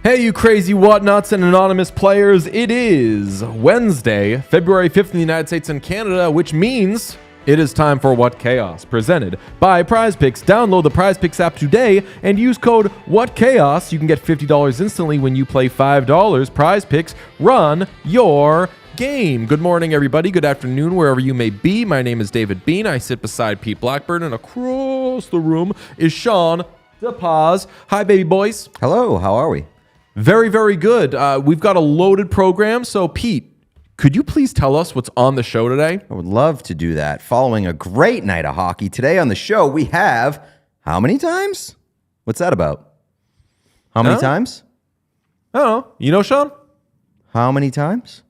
Hey, you crazy whatnots and anonymous players. It is Wednesday, February 5th in the United States and Canada, which means it is time for What Chaos, presented by Prize Picks. Download the Prize Picks app today and use code WhatChaos. You can get $50 instantly when you play $5. Prize Picks, run your game. Good morning, everybody. Good afternoon, wherever you may be. My name is David Bean. I sit beside Pete Blackburn, and across the room is Sean DePaz. Hi, baby boys. Hello, how are we? Very, very good. We've got a loaded program. So, Pete, could you please tell us what's on the show today? I would love to do that. Following a great night of hockey, today on the show we have how many times? What's that about? How many times? I don't know. You know, Sean? How many times?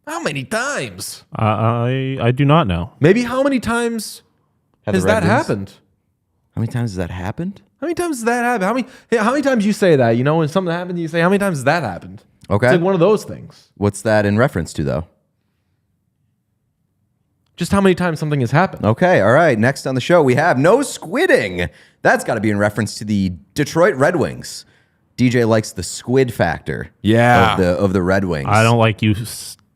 How many times? I do not know. Maybe how many times has that happened? How many times has that happened? How many times has that happened? How many times you say that? You know, when something happened, you say, how many times has that happened? Okay. It's like one of those things. What's that in reference to, though? Just how many times something has happened. Okay, all right. Next on the show, we have no squidding. That's got to be in reference to the Detroit Red Wings. DJ likes the squid factor of the Red Wings. I don't like you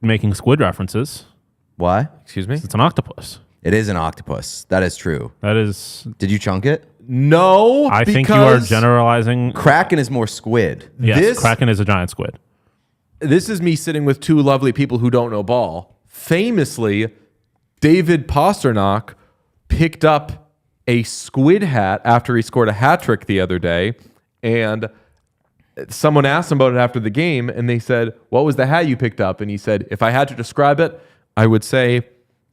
making squid references. Why? Excuse me? It's an octopus. It is an octopus. That is true. That is... Did you chunk it? No, I think you are generalizing. Kraken is more squid. Yes, Kraken is a giant squid. This is me sitting with two lovely people who don't know ball. Famously, David Pastrnak picked up a squid hat after he scored a hat trick the other day, and someone asked him about it after the game, and they said, "What was the hat you picked up?" And he said, "If I had to describe it, I would say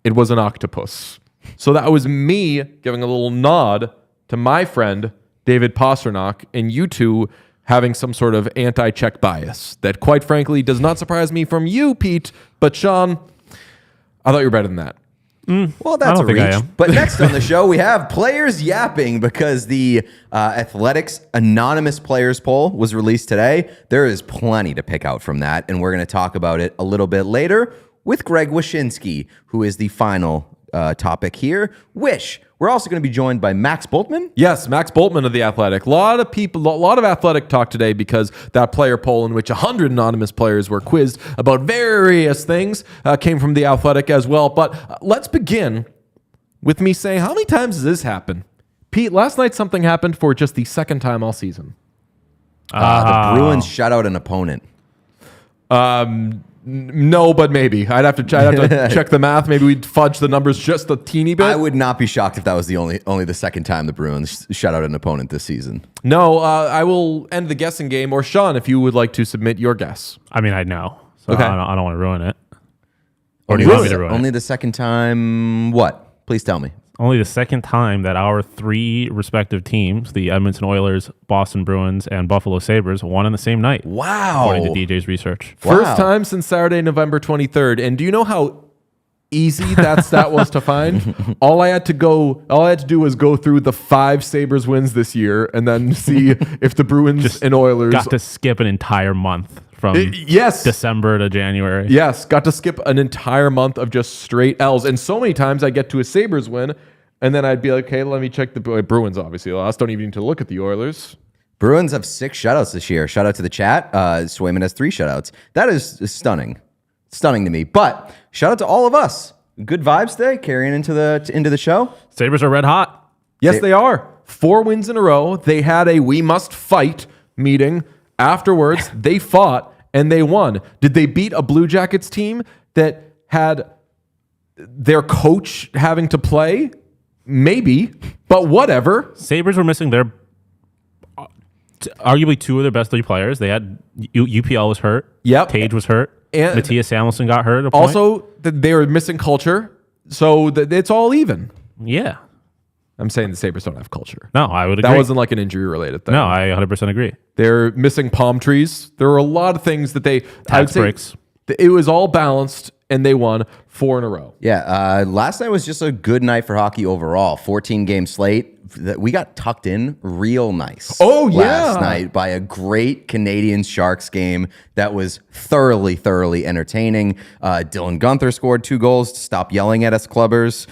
it was an octopus." So that was me giving a little nod to my friend, David Pastrnak, and you two having some sort of anti-check bias that, quite frankly, does not surprise me from you, Pete. But, Sean, I thought you were better than that. Well, that's a reach. But next on the show, we have players yapping because the Athletics Anonymous Players Poll was released today. There is plenty to pick out from that, and we're going to talk about it a little bit later with Greg Wyshynski, who is the final topic here. We're also going to be joined by Max Bultman. Yes, Max Bultman of The Athletic. A lot of Athletic talk today because that player poll in which 100 anonymous players were quizzed about various things came from The Athletic as well. But let's begin with me saying, how many times has this happened? Pete, last night something happened for just the second time all season. The Bruins shut out an opponent. No, but maybe. I'd have to check the math. Maybe we'd fudge the numbers just a teeny bit. I would not be shocked if that was the only the second time the Bruins shut out an opponent this season. No, I will end the guessing game. Or Sean, if you would like to submit your guess. I mean, I know. So Okay. I don't want to ruin it. Or do you want me to ruin it? Only the second time what? Please tell me. Only the second time that our three respective teams, the Edmonton Oilers, Boston Bruins, and Buffalo Sabres, won on the same night. Wow. According to DJ's research. First time since Saturday, November 23rd. And do you know how easy that stat was to find? All I had to do was go through the 5 Sabres wins this year and then see if the Bruins and Oilers got to skip an entire month from December to January. Yes, got to skip an entire month of just straight L's. And so many times I get to a Sabres win, and then I'd be like, okay, let me check the Bruins, obviously lost. Don't even need to look at the Oilers. Bruins have 6 shutouts this year. Shout out to the chat. Swayman has 3 shutouts. That is stunning. Stunning to me. But shout out to all of us. Good vibes today, carrying into the show. Sabres are red hot. Yes, they are. 4 wins in a row. They had a we must fight meeting. Afterwards, they fought and they won. Did they beat a Blue Jackets team that had their coach having to play? Maybe, but whatever. Sabres were missing their arguably two of their best three players. They had UPL was hurt. Yep. Tage was hurt. And Matthias Samuelsson got hurt at a point. Also, they were missing culture, so it's all even. Yeah. I'm saying the Sabres don't have culture. No, I would agree. That wasn't like an injury-related thing. No, I 100% agree. They're missing palm trees. There were a lot of things that they... Tax breaks. It was all balanced, and they won 4 in a row. Yeah, last night was just a good night for hockey overall. 14-game slate. We got tucked in real nice. Oh, yeah. Last night by a great Canadiens-Sharks game that was thoroughly entertaining. Dylan Guenther scored 2 goals to stop yelling at us, Clubbers.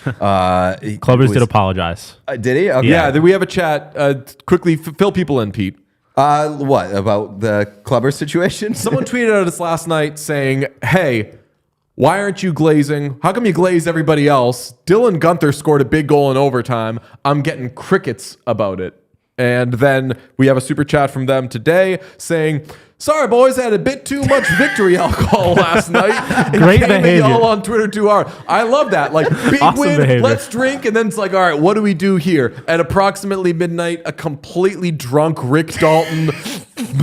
Clubbers did apologize. Did he? Okay. Yeah, we have a chat. Quickly, fill people in, Pete. What? About the Clubbers situation? Someone tweeted at us last night saying, hey... why aren't you glazing? How come you glaze everybody else? Dylan Guenther scored a big goal in overtime. I'm getting crickets about it. And then we have a super chat from them today saying, sorry, boys, I had a bit too much victory alcohol last night. Great behavior. Y'all on Twitter too hard. I love that. Like, big Awesome win, behavior. let's drink. And then it's like, all right, what do we do here? At approximately midnight, a completely drunk Rick Dalton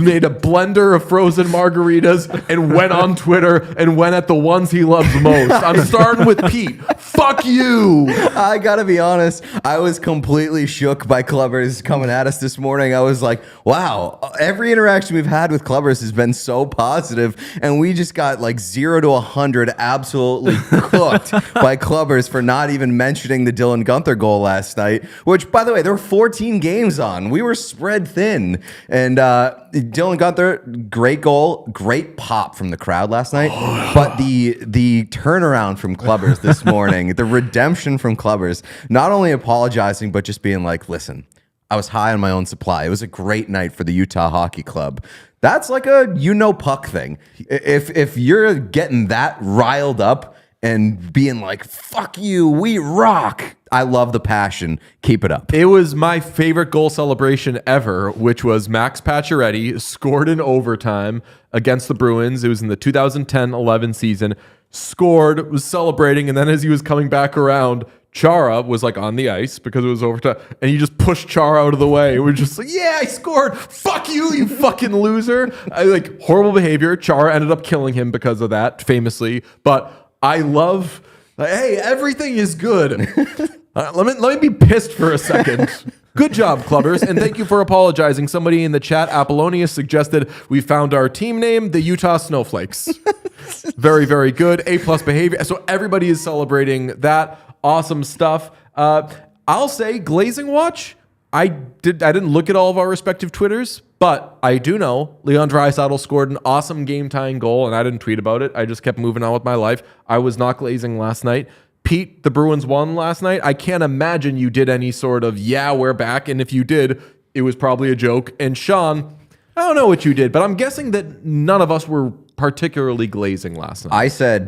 made a blender of frozen margaritas and went on Twitter and went at the ones he loves most. I'm starting with Pete. Fuck you. I gotta be honest, I was completely shook by Clubbers coming at us this morning. I was like, wow, every interaction we've had with Clubbers has been so positive, and we just got like 0 to 100 absolutely cooked by Clubbers for not even mentioning the Dylan Guenther goal last night, which, by the way, there were 14 games on. We were spread thin. And Dylan Guenther, great goal, great pop from the crowd last night. But the turnaround from Clubbers this morning, the redemption from Clubbers, not only apologizing, but just being like, listen, I was high on my own supply. It was a great night for the Utah Hockey Club. That's like a puck thing. If you're getting that riled up and being like, fuck you, we rock. I love the passion. Keep it up. It was my favorite goal celebration ever, which was Max Pacioretty scored in overtime against the Bruins. It was in the 2010-11 season. Scored, was celebrating, and then as he was coming back around, Chara was like on the ice because it was overtime, and he just pushed Chara out of the way. We're just like, yeah, I scored. Fuck you, you fucking loser. Horrible behavior. Chara ended up killing him because of that, famously. But I love, hey, everything is good. Let me be pissed for a second. Good job, Clubbers, and thank you for apologizing. Somebody in the chat, Apollonius, suggested we found our team name, the Utah Snowflakes. Very, very good. A+ behavior. So everybody is celebrating that. Awesome stuff. I'll say glazing watch. I didn't look at all of our respective Twitters, but I do know Leon Draisaitl scored an awesome game-tying goal, and I didn't tweet about it. I just kept moving on with my life. I was not glazing last night. Pete, the Bruins won last night. I can't imagine you did any sort of, yeah, we're back. And if you did, it was probably a joke. And Sean, I don't know what you did, but I'm guessing that none of us were particularly glazing last night. I said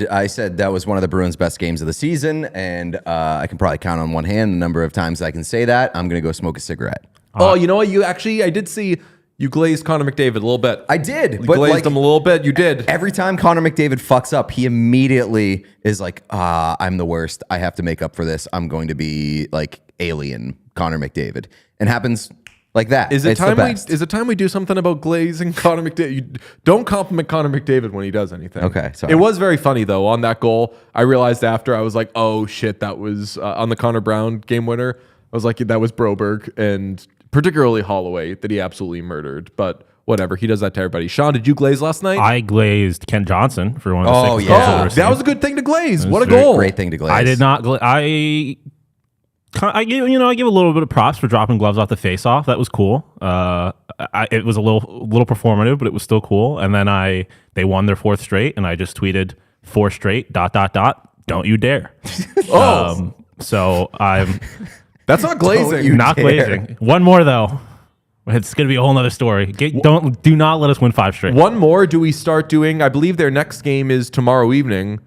that was one of the Bruins' best games of the season, and I can probably count on one hand the number of times I can say that. I'm going to go smoke a cigarette. Oh, you know what? I did see you glazed Connor McDavid a little bit. I did. You glazed him a little bit. You did. Every time Connor McDavid fucks up, he immediately is like, I'm the worst. I have to make up for this. I'm going to be like alien Connor McDavid. And happens like that. Is it time we do something about glazing Connor McDavid? You don't compliment Connor McDavid when he does anything. Okay, sorry. It was very funny, though, on that goal. I realized after, I was like, oh, shit, that was on the Connor Brown game winner. I was like, that was Broberg, and particularly Holloway, that he absolutely murdered. But whatever, he does that to everybody. Sean, did you glaze last night? I glazed Kent Johnson for one of the 6 goals. That was a good thing to glaze. What a goal. Great thing to glaze. I did not I give a little bit of props for dropping gloves off the face-off. That was cool. It was a little performative, but it was still cool. And then they won their 4th straight, and I just tweeted 4 straight ... Don't you dare. So I'm. That's not glazing. Not glazing. One more though. It's going to be a whole nother story. Do not let us win 5 straight. One more. Do we start doing? I believe their next game is tomorrow evening.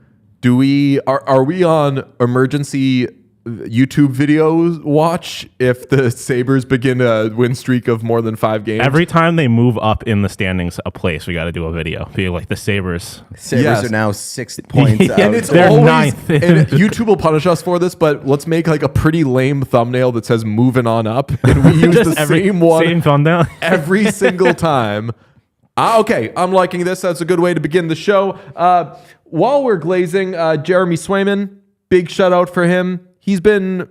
Are we on emergency YouTube video watch if the Sabres begin a win streak of more than 5 games. Every time they move up in the standings a place, we got to do a video. Be like the Sabres. Sabres are now 6 points out. And it's They're always, ninth. and YouTube will punish us for this, but let's make like a pretty lame thumbnail that says "moving on up," and we use the same one Same thumbnail. every single time. Okay, I'm liking this. That's a good way to begin the show. While we're glazing, Jeremy Swayman, big shout out for him. He's been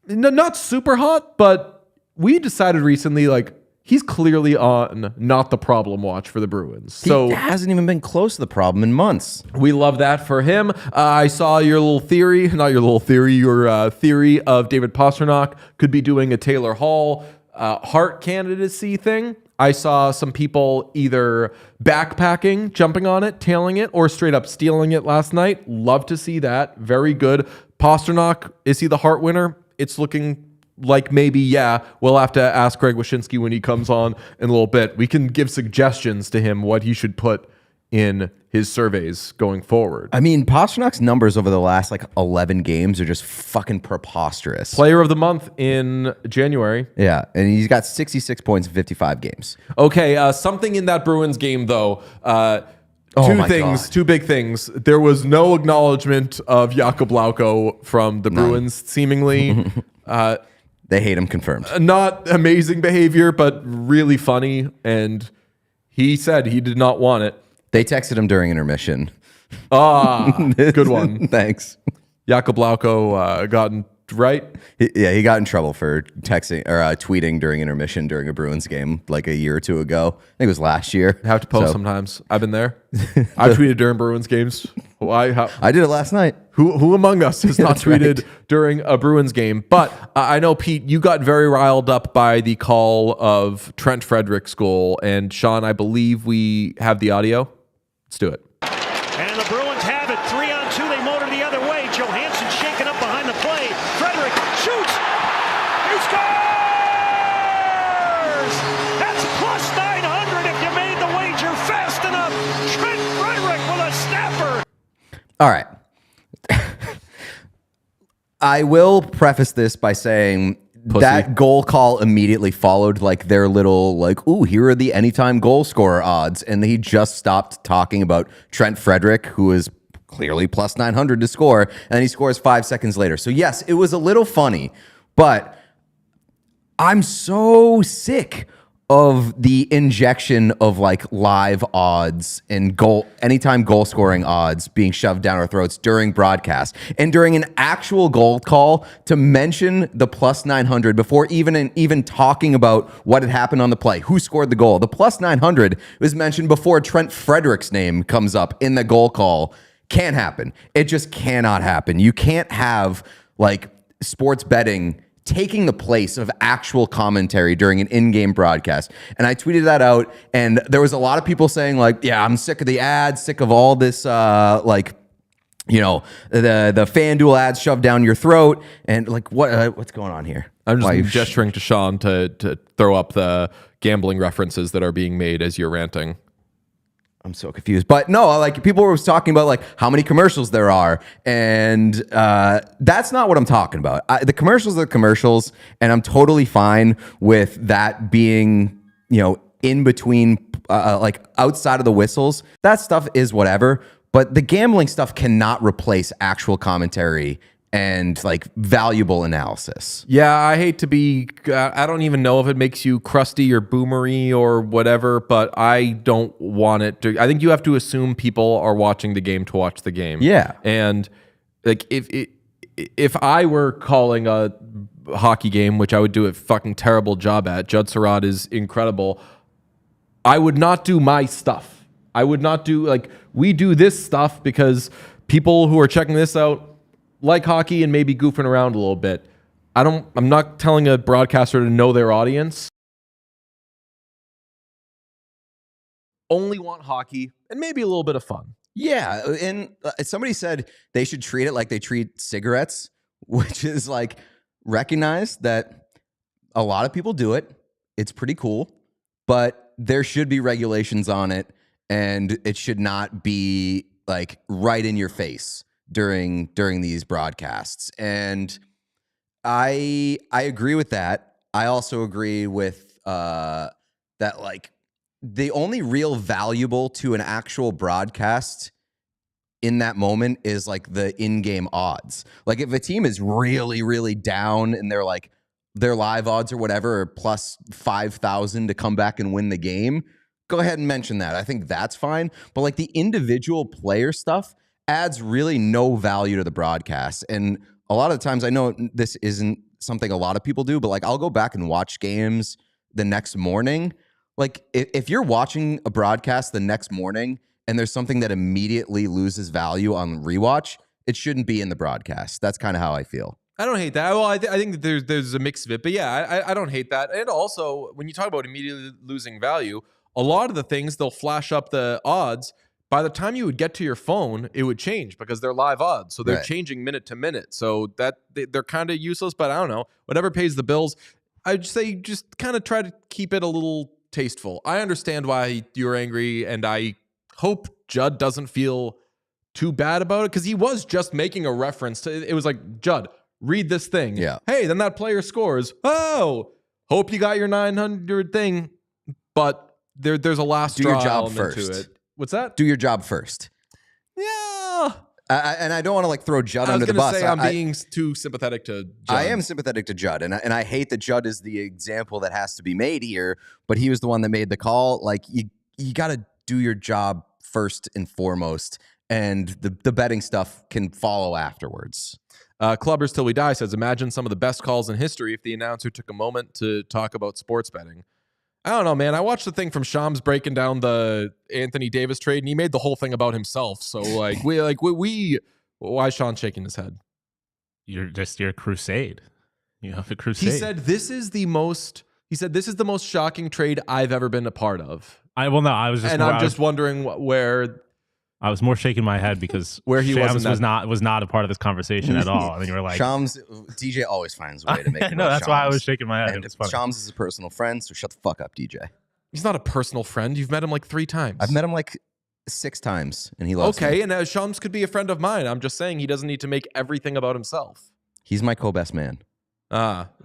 not super hot, but we decided recently, like, he's clearly on not the problem watch for the Bruins. So he hasn't even been close to the problem in months. We love that for him. I saw your little theory, your theory of David Pastrnak could be doing a Taylor Hall Hart candidacy thing. I saw some people either backpacking, jumping on it, tailing it, or straight up stealing it last night. Love to see that. Very good. Pastrnak, is he the Hart winner? It's looking like maybe, yeah. We'll have to ask Greg Wyshynski when he comes on in a little bit. We can give suggestions to him what he should put in his surveys going forward. I mean, Pasternak's numbers over the last 11 games are just fucking preposterous. Player of the month in January. Yeah, and he's got 66 points in 55 games. Okay, something in that Bruins game, though. Two big things. There was no acknowledgement of Jakub Lauko from the Bruins, seemingly. They hate him, confirmed. Not amazing behavior, but really funny. And he said he did not want it. They texted him during intermission. Good one. Thanks. Jakub Lauko gotten right. He got in trouble for texting or tweeting during intermission during a Bruins game like a year or two ago. I think it was last year. Have to post sometimes. I've been there. I tweeted during Bruins games. I did it last night. Who among us has not tweeted during a Bruins game? But I know, Pete, you got very riled up by the call of Trent Frederick's goal. And Sean, I believe we have the audio. Let's do it. And the Bruins have it. 3-on-2. They motor the other way. Johansson shaken up behind the play. Frederick shoots. He scores! That's plus 900 if you made the wager fast enough. Trent Frederick with a snapper. All right. I will preface this by saying that goal call immediately followed their little ooh, here are the anytime goal scorer odds. And he just stopped talking about Trent Frederick, who is clearly plus 900 to score. And then he scores 5 seconds later. So yes, it was a little funny, but I'm so sick of the injection of live odds and anytime goal scoring odds being shoved down our throats during broadcast and during an actual goal call to mention the plus 900 before even talking about what had happened on the play, who scored the goal. The plus 900 was mentioned before Trent Frederick's name comes up in the goal call. Can't happen. It just cannot happen. You can't have sports betting taking the place of actual commentary during an in-game broadcast. And I tweeted that out, and there was a lot of people saying yeah, I'm sick of the ads, sick of all this the FanDuel ads shoved down your throat, and what's going on here? I'm just gesturing to Sean to throw up the gambling references that are being made as you're ranting. I'm so confused. But no, people were talking about how many commercials there are. And that's not what I'm talking about. The commercials are commercials, and I'm totally fine with that being, in between, outside of the whistles. That stuff is whatever. But the gambling stuff cannot replace actual commentary and valuable analysis. Yeah, I hate to be, I don't even know if it makes you crusty or boomery or whatever, but I don't want it to. I think you have to assume people are watching the game to watch the game. Yeah. And if I were calling a hockey game, which I would do a fucking terrible job at, Judd Surratt is incredible, I would not do my stuff. I would not do, we do this stuff because people who are checking this out like hockey and maybe goofing around a little bit. I'm not telling a broadcaster to know their audience. Only want hockey and maybe a little bit of fun. Yeah, and somebody said they should treat it like they treat cigarettes, which is recognize that a lot of people do it. It's pretty cool, but there should be regulations on it, and it should not be right in your face during these broadcasts. And I agree with that. I also agree with that, like, the only real valuable to an actual broadcast in that moment is like the in-game odds. Like if a team is really, really down and they're like their live odds or whatever are plus 5,000 to come back and win the game, go ahead and mention that. I think that's fine. But like the individual player stuff adds really no value to the broadcast. And a lot of the times, I know this isn't something a lot of people do, but like I'll go back and watch games the next morning. Like if you're watching a broadcast the next morning and there's something that immediately loses value on rewatch, it shouldn't be in the broadcast. That's kind of how I feel. I don't hate that. Well, I think that there's a mix of it, but yeah, I don't hate that. And also, when you talk about immediately losing value, a lot of the things they'll flash up the odds. By the time you would get to your phone, it would change because they're live odds, so they're changing minute to minute. So that they're kind of useless. But I don't know, whatever pays the bills. I'd say just kind of try to keep it a little tasteful. I understand why you're angry, and I hope Judd doesn't feel too bad about it because he was just making a reference to it. Was like, Judd, read this thing. Yeah. Hey, then that player scores. Oh, hope you got your 900 thing. But there's a last do your straw job element first. to it. What's that? Do your job first. Yeah. And I don't want to like throw Judd under the bus. I was going to say I'm being too sympathetic to Judd. I am sympathetic to Judd, and I hate that Judd is the example that has to be made here, but he was the one that made the call. Like you got to do your job first and foremost, and the betting stuff can follow afterwards. Clubbers Till We Die says, imagine some of the best calls in history if the announcer took a moment to talk about sports betting. I don't know, man. I watched the thing from Shams breaking down the Anthony Davis trade, and he made the whole thing about himself. So, why is Sean shaking his head? You're your crusade. You have a crusade. He said, this is the most shocking trade I've ever been a part of. I'm just wondering where. I was more shaking my head because where he was not a part of this conversation at all. And you were like, Shams, DJ always finds a way to make it. No, that's why I was shaking my head. And Shams is a personal friend, so shut the fuck up, DJ. He's not a personal friend. You've met him like 3 times. I've met him like 6 times, and he loves me. Okay, and Shams could be a friend of mine. I'm just saying he doesn't need to make everything about himself. He's my co-best man.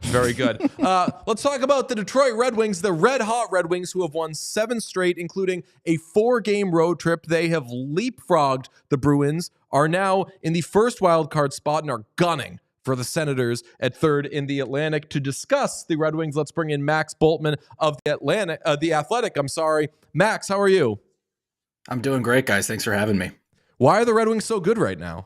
Very good. Let's talk about the Detroit Red Wings, the red-hot Red Wings, who have won 7 straight, including a 4-game road trip. They have leapfrogged the Bruins, are now in the first wild card spot, and are gunning for the Senators at 3rd in the Atlantic. To discuss the Red Wings, let's bring in Max Bultman of the Athletic. Max, how are you? I'm doing great, guys. Thanks for having me. Why are the Red Wings so good right now?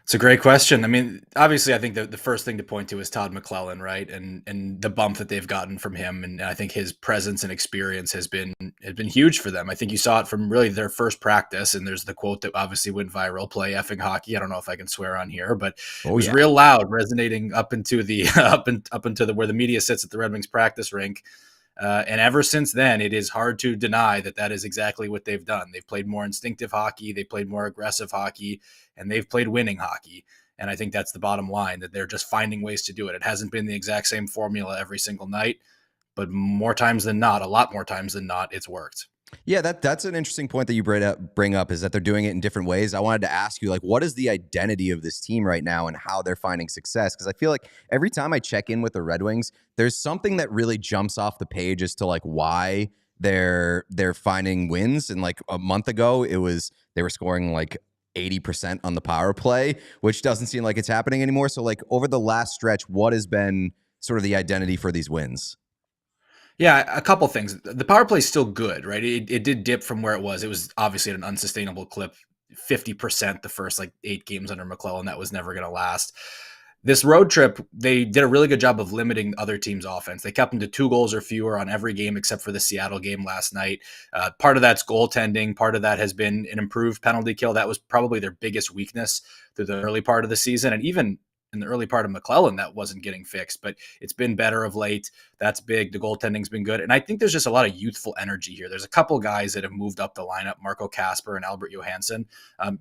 It's a great question. I mean, obviously, I think the first thing to point to is Todd McClellan, right? And the bump that they've gotten from him. And I think his presence and experience has been huge for them. I think you saw it from really their first practice. And there's the quote that obviously went viral, play effing hockey. I don't know if I can swear on here, but it was real loud, resonating up into the up into where the media sits at the Red Wings practice rink. And ever since then, it is hard to deny that is exactly what they've done. They've played more instinctive hockey, they played more aggressive hockey, and they've played winning hockey. And I think that's the bottom line, that they're just finding ways to do it. It hasn't been the exact same formula every single night, but more times than not, a lot more times than not, it's worked. Yeah, that's an interesting point that you bring up, is that they're doing it in different ways. I wanted to ask you, like, what is the identity of this team right now and how they're finding success? Because I feel like every time I check in with the Red Wings, there's something that really jumps off the page as to like why they're finding wins. And like a month ago, they were scoring like 80% on the power play, which doesn't seem like it's happening anymore. So like over the last stretch, what has been sort of the identity for these wins? Yeah, a couple things. The power play is still good, right? It did dip from where it was. It was obviously at an unsustainable clip, 50% the first 8 games under McClellan. That was never going to last. This road trip, they did a really good job of limiting other teams' offense. They kept them to 2 goals or fewer on every game except for the Seattle game last night. Part of that's goaltending. Part of that has been an improved penalty kill. That was probably their biggest weakness through the early part of the season. And even in the early part of McClellan, that wasn't getting fixed, but it's been better of late. That's big. The goaltending's been good. And I think there's just a lot of youthful energy here. There's a couple guys that have moved up the lineup, Marco Kasper and Albert Johansson.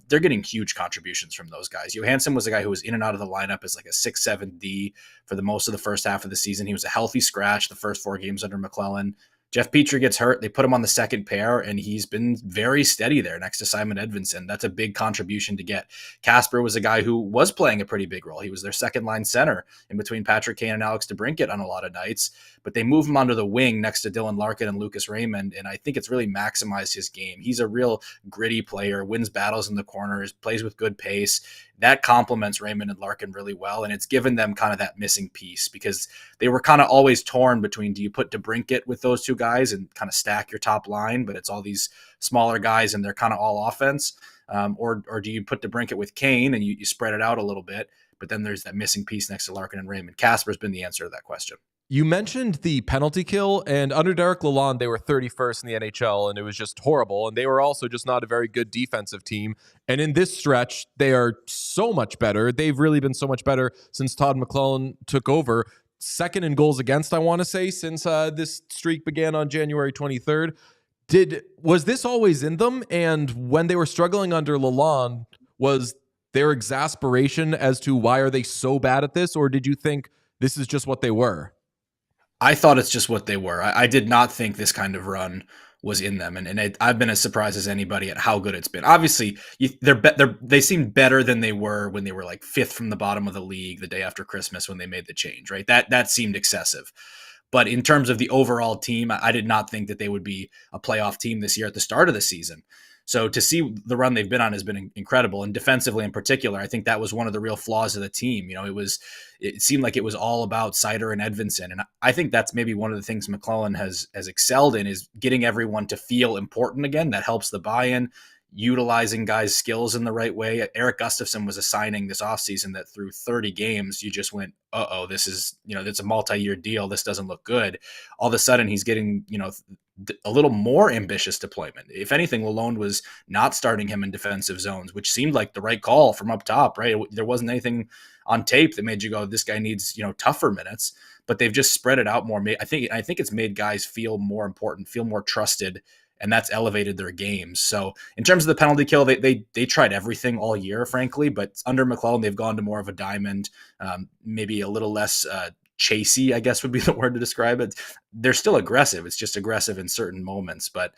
They're getting huge contributions from those guys. Johansson was a guy who was in and out of the lineup as like a 6-7 D for the most of the first half of the season. He was a healthy scratch the first 4 games under McClellan. Jeff Petrie gets hurt. They put him on the second pair, and he's been very steady there next to Simon Edvinsson. That's a big contribution to get. Casper was a guy who was playing a pretty big role. He was their second line center in between Patrick Kane and Alex DeBrincat on a lot of nights, but they move him onto the wing next to Dylan Larkin and Lucas Raymond, and I think it's really maximized his game. He's a real gritty player, wins battles in the corners, plays with good pace. That complements Raymond and Larkin really well, and it's given them kind of that missing piece because they were kind of always torn between, do you put DeBrincat with those two guys and kind of stack your top line, but it's all these smaller guys and they're kind of all offense, or do you put DeBrincat with Kane and you spread it out a little bit, but then there's that missing piece next to Larkin and Raymond. Casper's been the answer to that question. You mentioned the penalty kill, and under Derek Lalonde, they were 31st in the NHL, and it was just horrible. And they were also just not a very good defensive team. And in this stretch, they are so much better. They've really been so much better since Todd McLellan took over. Second in goals against, I want to say, since this streak began on January 23rd. Was this always in them? And when they were struggling under Lalonde, was their exasperation as to why are they so bad at this? Or did you think this is just what they were? I thought it's just what they were. I did not think this kind of run was in them, and I've been as surprised as anybody at how good it's been. Obviously, they seem better than they were when they were like fifth from the bottom of the league the day after Christmas when they made the change, right? That seemed excessive. But in terms of the overall team, I did not think that they would be a playoff team this year at the start of the season. So to see the run they've been on has been incredible. And defensively in particular, I think that was one of the real flaws of the team. You know, it seemed like it was all about Seider and Edvinsson. And I think that's maybe one of the things McLellan has excelled in, is getting everyone to feel important again. That helps the buy-in, utilizing guys' skills in the right way. Eric Gustafsson was a signing this offseason that through 30 games, you just went, this is, it's a multi-year deal. This doesn't look good. All of a sudden he's getting, a little more ambitious deployment. If anything, Lalonde was not starting him in defensive zones, which seemed like the right call from up top, right? There wasn't anything on tape that made you go, this guy needs, tougher minutes, but they've just spread it out more. I think it's made guys feel more important, feel more trusted, and that's elevated their games. So in terms of the penalty kill, they tried everything all year, frankly, but under McLellan, they've gone to more of a diamond, maybe a little less chasey, I guess would be the word to describe it. They're still aggressive. It's just aggressive in certain moments, but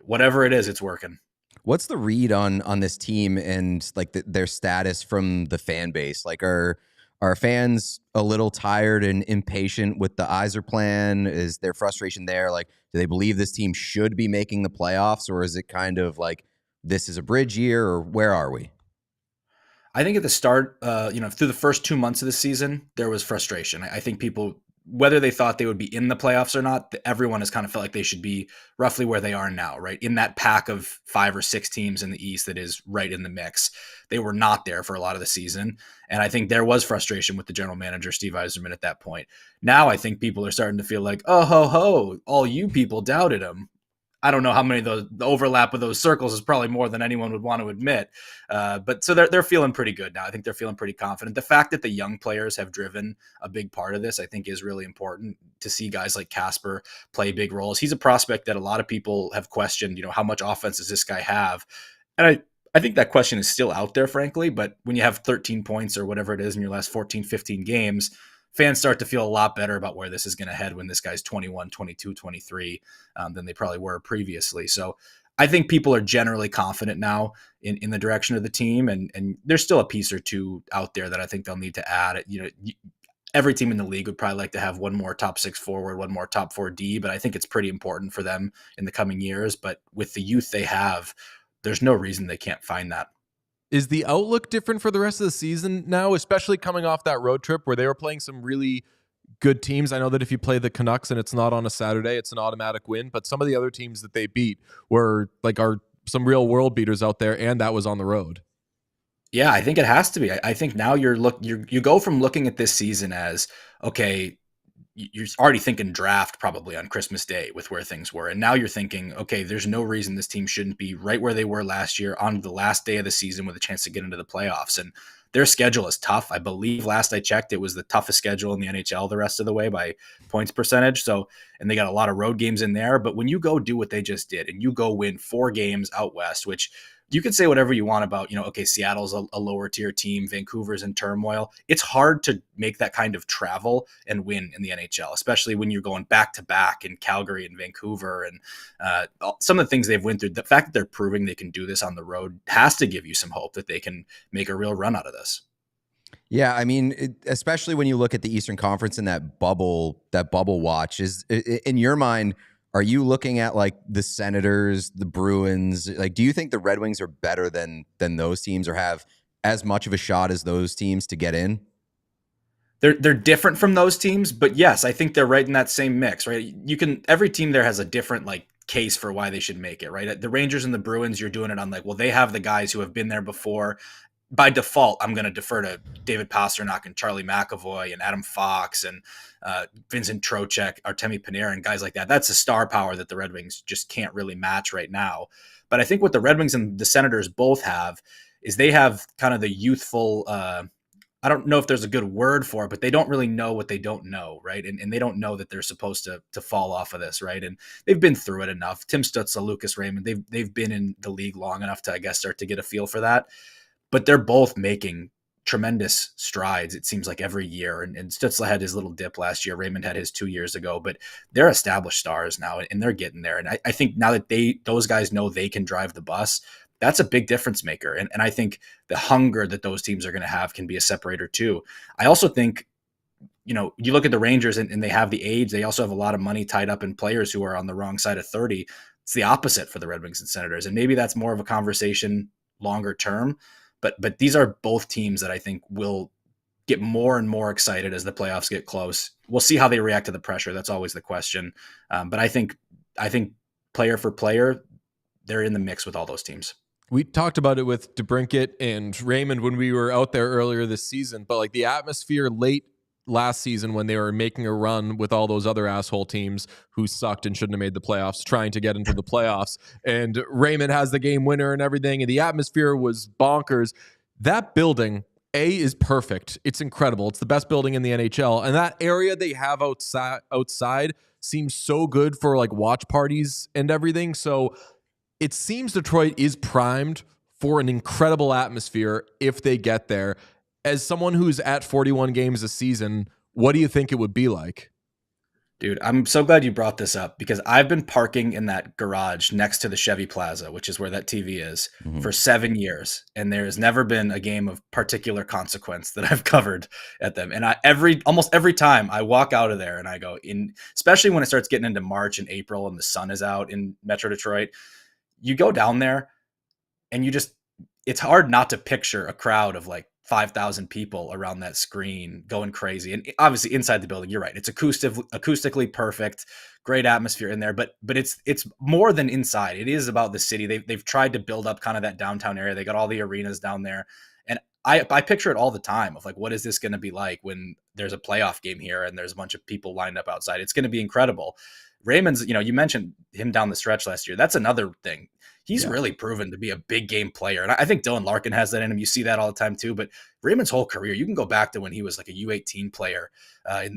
whatever it is, it's working. What's the read on this team and like their status from the fan base? Like, are fans a little tired and impatient with the Yzer plan? Is there frustration there? Like, do they believe this team should be making the playoffs, or is it kind of like this is a bridge year, or where are we? I think at the start, through the first 2 months of the season, there was frustration. I think people, whether they thought they would be in the playoffs or not, everyone has kind of felt like they should be roughly where they are now, right? In that pack of 5 or 6 teams in the East that is right in the mix. They were not there for a lot of the season. And I think there was frustration with the general manager, Steve Yzerman, at that point. Now I think people are starting to feel like, oh, ho, ho, all you people doubted him. I don't know how many of the overlap of those circles is probably more than anyone would want to admit. But so they're feeling pretty good now. I think they're feeling pretty confident. The fact that the young players have driven a big part of this, I think, is really important to see guys like Casper play big roles. He's a prospect that a lot of people have questioned, how much offense does this guy have? And I think that question is still out there, frankly. But when you have 13 points or whatever it is in your last 14, 15 games, fans start to feel a lot better about where this is going to head when this guy's 21, 22, 23 than they probably were previously. So I think people are generally confident now in the direction of the team. And there's still a piece or two out there that I think they'll need to add. Every team in the league would probably like to have one more top 6 forward, one more top 4 D, but I think it's pretty important for them in the coming years. But with the youth they have, there's no reason they can't find that. Is the outlook different for the rest of the season now, especially coming off that road trip where they were playing some really good teams? I know that if you play the Canucks and it's not on a Saturday, it's an automatic win, but some of the other teams that they beat are some real world beaters out there, and that was on the road. Yeah, I think it has to be. I think now you go from looking at this season as, okay, you're already thinking draft probably on Christmas Day with where things were. And now you're thinking, okay, there's no reason this team shouldn't be right where they were last year on the last day of the season with a chance to get into the playoffs. And their schedule is tough. I believe last I checked, it was the toughest schedule in the NHL the rest of the way by points percentage. So, and they got a lot of road games in there. But when you go do what they just did and you go win 4 games out west, which you could say whatever you want about, okay, Seattle's a lower tier team, Vancouver's in turmoil. It's hard to make that kind of travel and win in the NHL, especially when you're going back to back in Calgary and Vancouver and some of the things they've went through. The fact that they're proving they can do this on the road has to give you some hope that they can make a real run out of this. Yeah, I mean, especially when you look at the Eastern Conference and that bubble watch, is in your mind, are you looking at like the Senators, the Bruins? Like, do you think the Red Wings are better than those teams or have as much of a shot as those teams to get in? They're different from those teams, but yes, I think they're right in that same mix, right? Every team there has a different like case for why they should make it, right? The Rangers and the Bruins, you're doing it on like, well, they have the guys who have been there before. By default, I'm going to defer to David Pastrnak and Charlie McAvoy and Adam Fox and Vincent Trocheck, Artemi Panarin, guys like that. That's a star power that the Red Wings just can't really match right now. But I think what the Red Wings and the Senators both have is they have kind of the youthful, I don't know if there's a good word for it, but they don't really know what they don't know, right? And they don't know that they're supposed to fall off of this, right? And they've been through it enough. Tim Stützle, Lucas Raymond, they've been in the league long enough to, I guess, start to get a feel for that. But they're both making tremendous strides, it seems like, every year. And Stützle had his little dip last year. Raymond had his 2 years ago. But they're established stars now, and they're getting there. And I think now that those guys know they can drive the bus, that's a big difference maker. And I think the hunger that those teams are going to have can be a separator too. I also think, you look at the Rangers and they have the age. They also have a lot of money tied up in players who are on the wrong side of 30. It's the opposite for the Red Wings and Senators. And maybe that's more of a conversation longer term. But these are both teams that I think will get more and more excited as the playoffs get close. We'll see how they react to the pressure. That's always the question. But I think player for player, they're in the mix with all those teams. We talked about it with DeBrincat and Raymond when we were out there earlier this season, but like the atmosphere late last season when they were making a run with all those other asshole teams who sucked and shouldn't have made the playoffs, trying to get into the playoffs. And Raymond has the game winner and everything. And the atmosphere was bonkers. That building, is perfect. It's incredible. It's the best building in the NHL. And that area they have outside seems so good for like watch parties and everything. So it seems Detroit is primed for an incredible atmosphere if they get there. As someone who's at 41 games a season, what do you think it would be like? Dude, I'm so glad you brought this up because I've been parking in that garage next to the Chevy Plaza, which is where that TV is, for 7 years. And there has never been a game of particular consequence that I've covered at them. And almost every time I walk out of there and I go in, especially when it starts getting into March and April and the sun is out in Metro Detroit, you go down there and it's hard not to picture a crowd of like 5,000 people around that screen going crazy. And obviously inside the building, you're right. It's acoustically perfect, great atmosphere in there, but it's more than inside. It is about the city. They've tried to build up kind of that downtown area. They got all the arenas down there. And I picture it all the time of like, what is this going to be like when there's a playoff game here and there's a bunch of people lined up outside? It's going to be incredible. Raymond's, you mentioned him down the stretch last year. That's another thing. He's really proven to be a big game player. And I think Dylan Larkin has that in him. You see that all the time too. But Raymond's whole career, you can go back to when he was like a U18 player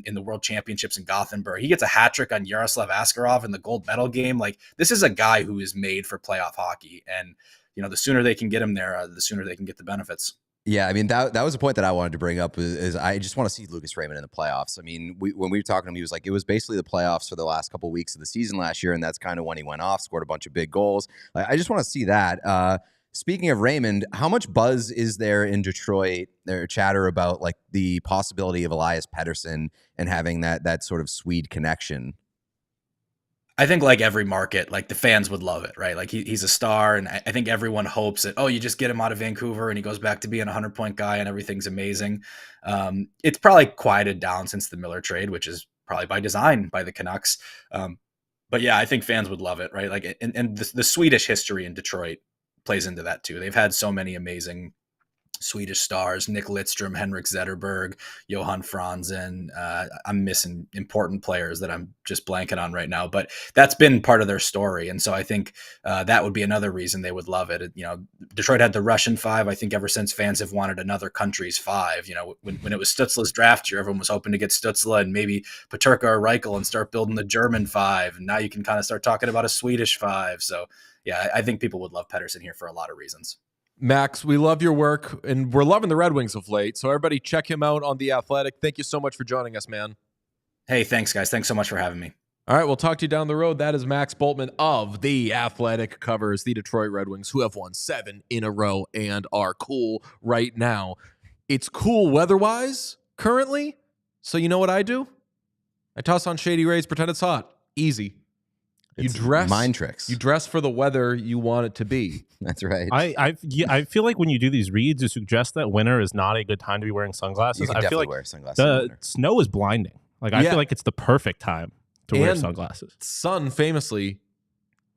in the World Championships in Gothenburg. He gets a hat trick on Yaroslav Askarov in the gold medal game. Like, this is a guy who is made for playoff hockey. And, the sooner they can get him there, the sooner they can get the benefits. Yeah, I mean, that was a point that I wanted to bring up is I just want to see Lucas Raymond in the playoffs. I mean, when we were talking to him, he was like, it was basically the playoffs for the last couple of weeks of the season last year, and that's kind of when he went off, scored a bunch of big goals. I just want to see that. Speaking of Raymond, how much buzz is there in Detroit, their chatter about like the possibility of Elias Pettersson and having that sort of Swede connection? I think like every market, like the fans would love it, right? Like he's a star, and I think everyone hopes that, you just get him out of Vancouver and he goes back to being a 100-point guy and everything's amazing. It's probably quieted down since the Miller trade, which is probably by design by the Canucks. But yeah, I think fans would love it, right? Like, and the Swedish history in Detroit plays into that too. They've had so many amazing Swedish stars, Nick Lidstrom, Henrik Zetterberg, Johan Franzen. I'm missing important players that I'm just blanking on right now, but that's been part of their story. And so I think that would be another reason they would love it. Detroit had the Russian five. I think ever since fans have wanted another country's five, when it was Stützle's draft year, everyone was hoping to get Stützle and maybe Peterka or Reichel and start building the German five. And now you can kind of start talking about a Swedish five. So yeah, I think people would love Pettersson here for a lot of reasons. Max, we love your work, and we're loving the Red Wings of late. So everybody check him out on The Athletic. Thank you so much for joining us, man. Hey, thanks, guys. Thanks so much for having me. All right, we'll talk to you down the road. That is Max Bultman of The Athletic, covers the Detroit Red Wings, who have won 7 in a row and are cool right now. It's cool weather-wise currently, so you know what I do? I toss on Shady Rays, pretend it's hot. Easy. You dress mind tricks. You dress for the weather you want it to be. That's right. I feel like when you do these reads, you suggest that winter is not a good time to be wearing sunglasses. You can I feel like wear sunglasses in the winter. snow is blinding. I feel like it's the perfect time to wear sunglasses. Sun famously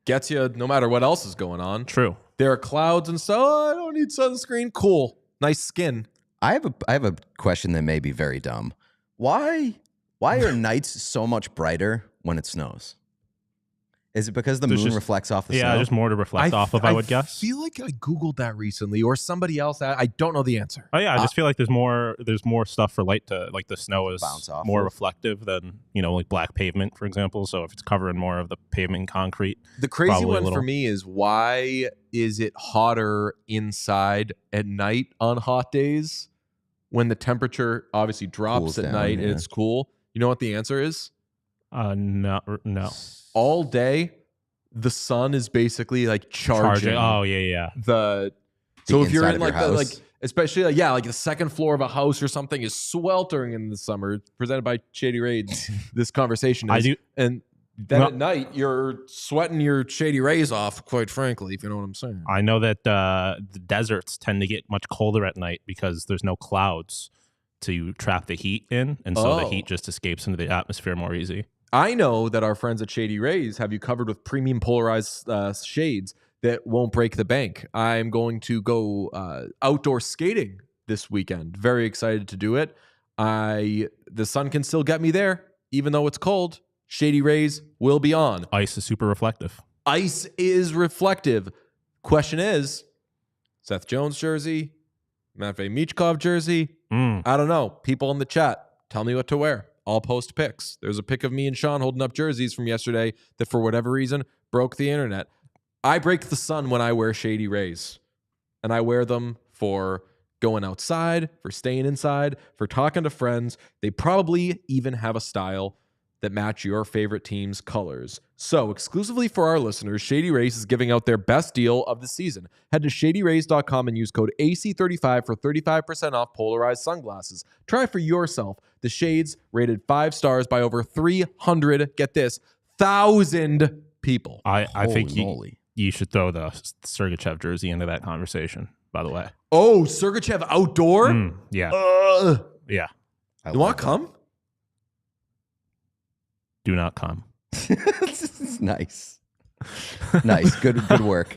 gets you no matter what else is going on. True. There are clouds and stuff. Oh, I don't need sunscreen. Cool. Nice skin. I have a question that may be very dumb. Why are nights so much brighter when it snows? Is it because the moon reflects off the snow? Yeah, just more to reflect off of, I would guess. I feel like I Googled that recently, or somebody else. I don't know the answer. Oh yeah, I just feel like there's more stuff for light to, like the snow is bounce off more reflective than, like black pavement, for example. So if it's covering more of the pavement and concrete. The crazy one for me is, why is it hotter inside at night on hot days when the temperature obviously drops Cools at down, night and yeah. it's cool? You know what the answer is? No. All day, the sun is basically like charging. Oh yeah. So if you're inside in of your like house. especially like the second floor of a house or something is sweltering in the summer. Presented by Shady Rays. This conversation is. I do, and then at night you're sweating your Shady Rays off. Quite frankly, if you know what I'm saying. I know that the deserts tend to get much colder at night because there's no clouds to trap the heat in, and so the heat just escapes into the atmosphere more easy. I know that our friends at Shady Rays have you covered with premium polarized shades that won't break the bank. I'm going to go outdoor skating this weekend. Very excited to do it. The sun can still get me there, even though it's cold. Shady Rays will be on. Ice is super reflective. Ice is reflective. Question is, Seth Jones jersey, Matvei Michkov jersey. I don't know. People in the chat, tell me what to wear. I'll post pics. There's a pic of me and Sean holding up jerseys from yesterday that for whatever reason broke the internet. I break the sun when I wear Shady Rays. And I wear them for going outside, for staying inside, for talking to friends. They probably even have a style that match your favorite team's colors. So, exclusively for our listeners, Shady Rays is giving out their best deal of the season. Head to shadyrays.com and use code AC35 for 35% off polarized sunglasses. Try for yourself the shades rated 5 stars by over 300, get this, 1,000 people. I think you should throw the Sergachev jersey into that conversation, by the way. Oh, Sergachev outdoor? Yeah. Yeah. You want to come? Do not come. Nice. Good work.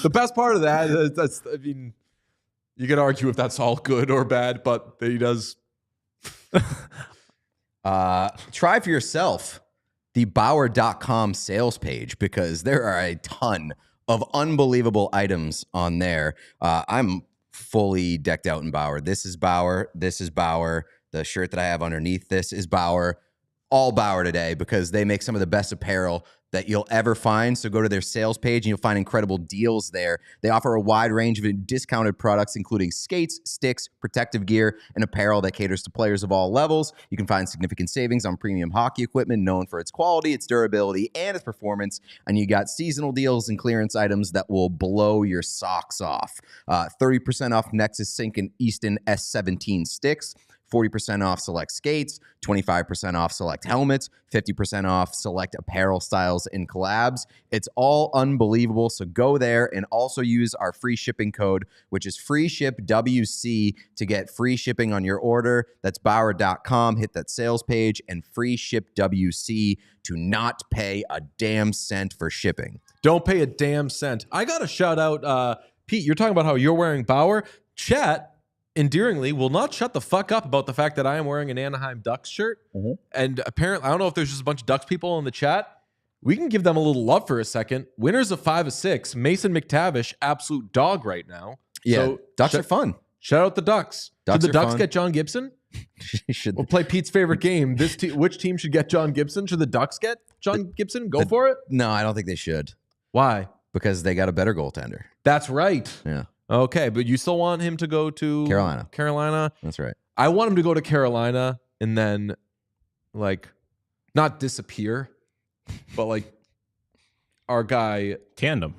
The best part of that is you could argue if that's all good or bad, but he does. Try for yourself the Bauer.com sales page, because there are a ton of unbelievable items on there. I'm fully decked out in Bauer. This is Bauer. This is Bauer. The shirt that I have underneath this is Bauer. All Bauer today, because they make some of the best apparel that you'll ever find. So go to their sales page and you'll find incredible deals there. They offer a wide range of discounted products, including skates, sticks, protective gear, and apparel that caters to players of all levels. You can find significant savings on premium hockey equipment known for its quality, its durability, and its performance. And you got seasonal deals and clearance items that will blow your socks off. 30% off Nexus Sink and Easton S17 sticks. 40% off select skates, 25% off select helmets, 50% off select apparel styles and collabs. It's all unbelievable. So go there and also use our free shipping code, which is FreeShipWC, to get free shipping on your order. That's Bauer.com. Hit that sales page and FreeShipWC to not pay a damn cent for shipping. Don't pay a damn cent. I got to shout out, Pete, you're talking about how you're wearing Bauer. chat endearingly will not shut the fuck up about the fact that I am wearing an Anaheim Ducks shirt. And apparently, I don't know if there's just a bunch of Ducks people in the chat. We can give them a little love for a second. Winners of 5 of 6. Mason McTavish, absolute dog right now. Yeah, so Ducks are fun. Shout out the Ducks. Ducks Should the are Ducks fun. get John Gibson? Should We'll play Pete's favorite game. Which team should get John Gibson? Should the Ducks get John Gibson? Go for it. No, I don't think they should. Why? Because they got a better goaltender. That's right. Yeah. Okay, but you still want him to go to Carolina. That's right. I want him to go to Carolina and then, like, not disappear, but like our guy Tandem.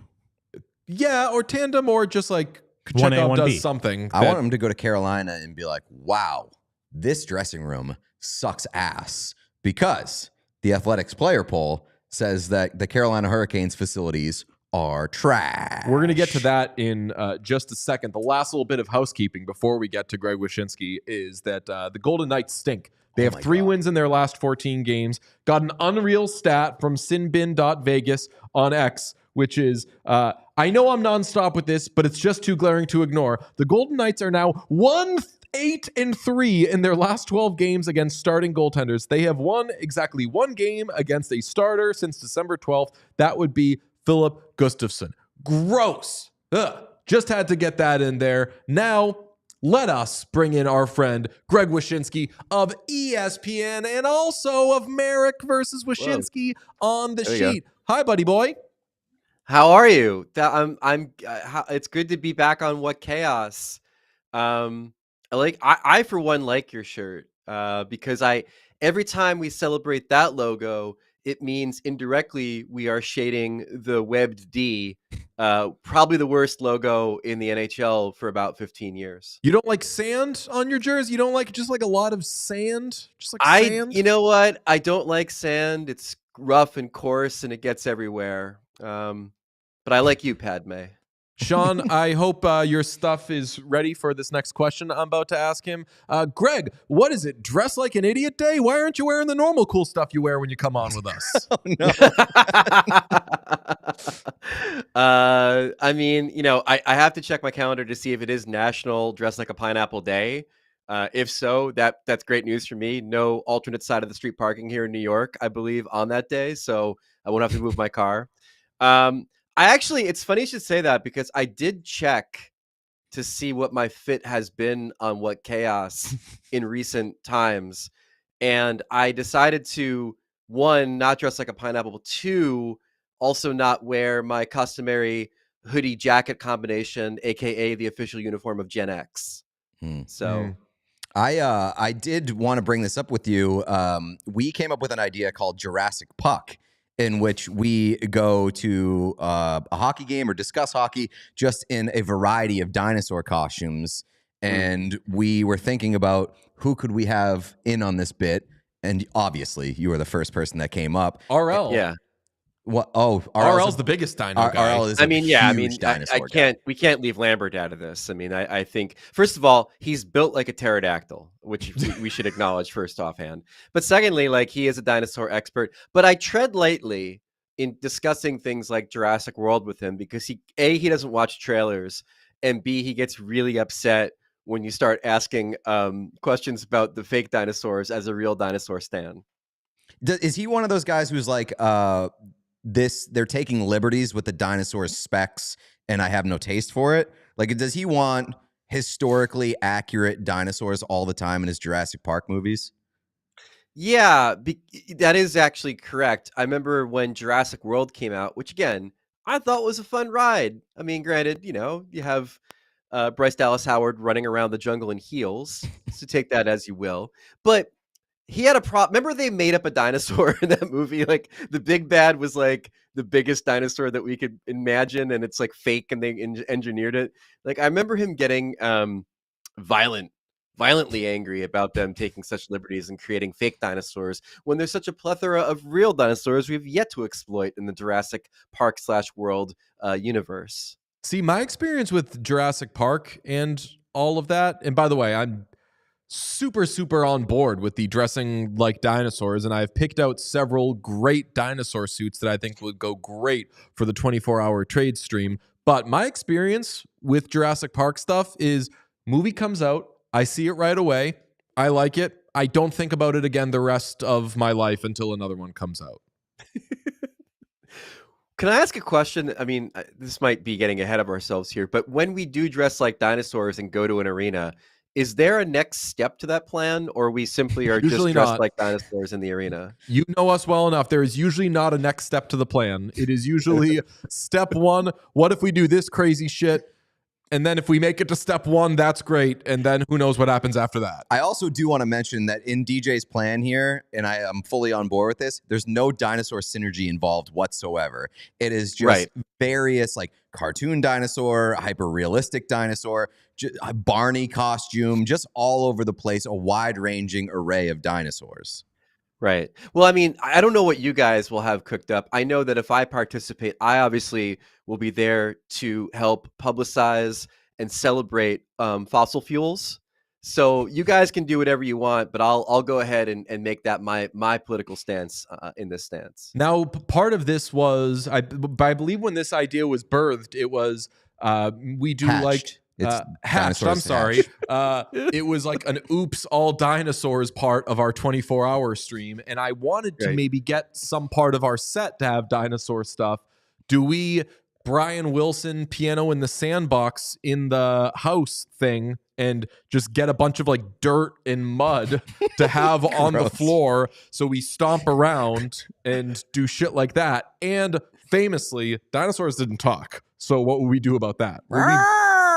Yeah, or tandem, or just like 1A, Kucherov 1B. does something. I want him to go to Carolina and be like, wow, this dressing room sucks ass, because the Athletics player poll says that the Carolina Hurricanes facilities are trash. We're going to get to that in just a second. The last little bit of housekeeping before we get to Greg Wyshynski is that the Golden Knights stink. They have 3 wins in their last 14 games. Got an unreal stat from sinbin.vegas on X, which is, I know I'm nonstop with this, but it's just too glaring to ignore. The Golden Knights are now 1-8-3 in their last 12 games against starting goaltenders. They have won exactly 1 game against a starter since December 12th. That would be Philip Gustafsson. Gross. Ugh. Just had to get that in there. Now, let us bring in our friend Greg Wyshynski of ESPN and also of Merrick versus Wyshynski on the sheet. Hi, buddy boy. How are you? It's good to be back on What Chaos. I for one like your shirt because every time we celebrate that logo, it means indirectly we are shading the webbed D, probably the worst logo in the NHL for about 15 years. You don't like sand on your jersey? You don't like just like a lot of sand? Just like sand? You know what? I don't like sand. It's rough and coarse and it gets everywhere. But I like you, Padme. Sean, I hope your stuff is ready for this next question I'm about to ask him. Greg, what is it? Dress like an idiot day? Why aren't you wearing the normal cool stuff you wear when you come on with us? I mean, I have to check my calendar to see if it is National Dress Like a Pineapple Day. If so, that's great news for me. No alternate side of the street parking here in New York, I believe, on that day, so I won't have to move my car. It's funny you should say that, because I did check to see what my fit has been on What Chaos in recent times. And I decided to, 1, not dress like a pineapple, but 2, also not wear my customary hoodie jacket combination, AKA the official uniform of Gen X. I did want to bring this up with you. We came up with an idea called Jurassic Puck, in which we go to a hockey game or discuss hockey just in a variety of dinosaur costumes. And we were thinking about who could we have in on this bit. And obviously, you were the first person that came up. RL. Yeah. What? Oh, RL's the biggest dino guy. RL is we can't leave Lambert out of this. I mean, I think, first of all, he's built like a pterodactyl, which we should acknowledge first offhand. But secondly, like, he is a dinosaur expert. But I tread lightly in discussing things like Jurassic World with him, because he doesn't watch trailers, and B, he gets really upset when you start asking questions about the fake dinosaurs as a real dinosaur stan. Is he one of those guys who's like, they're taking liberties with the dinosaur specs and I have no taste for it? Like, does he want historically accurate dinosaurs all the time in his Jurassic Park movies? Yeah, that is actually correct. I remember when Jurassic World came out, which again, I thought was a fun ride. I mean, granted, you have Bryce Dallas Howard running around the jungle in heels, so take that as you will. But he had a problem. Remember, they made up a dinosaur in that movie? Like, the big bad was like the biggest dinosaur that we could imagine, and it's like fake, and they engineered it. Like, I remember him getting violently angry about them taking such liberties and creating fake dinosaurs when there's such a plethora of real dinosaurs we've yet to exploit in the Jurassic Park /World universe. See, my experience with Jurassic Park and all of that, and by the way, I'm super, super on board with the dressing like dinosaurs, and I've picked out several great dinosaur suits that I think would go great for the 24-hour trade stream. But my experience with Jurassic Park stuff is Movie comes out. I see it right away. I like it. I don't think about it again the rest of my life until another one comes out. Can I ask a question? I mean, this might be getting ahead of ourselves here, but when we do dress like dinosaurs and go to an arena, is there a next step to that plan, or we simply are Usually just dressed not. like dinosaurs in the arena? You know us well enough. There is usually not a next step to the plan. It is usually step one. What if we do this crazy shit? And then if we make it to step one, that's great. And then who knows what happens after that. I also do want to mention that in DJ's plan here, and I am fully on board with this, there's no dinosaur synergy involved whatsoever. It is just various like cartoon dinosaur, hyper realistic dinosaur, a Barney costume, just all over the place, a wide ranging array of dinosaurs. Right. Well, I mean, I don't know what you guys will have cooked up. I know that if I participate, I obviously will be there to help publicize and celebrate fossil fuels. So you guys can do whatever you want, but I'll go ahead and make that my political stance in this stance. Now, part of this was, I believe when this idea was birthed, it was we do Hatched. like... hatched. I'm Dinosaurs sorry. It was like an oops, all dinosaurs part of our 24-hour stream. And I wanted to maybe get some part of our set to have dinosaur stuff. Do we Brian Wilson piano in the sandbox in the house thing and just get a bunch of like dirt and mud to have on the floor so we stomp around and do shit like that? And famously, dinosaurs didn't talk. So what would we do about that?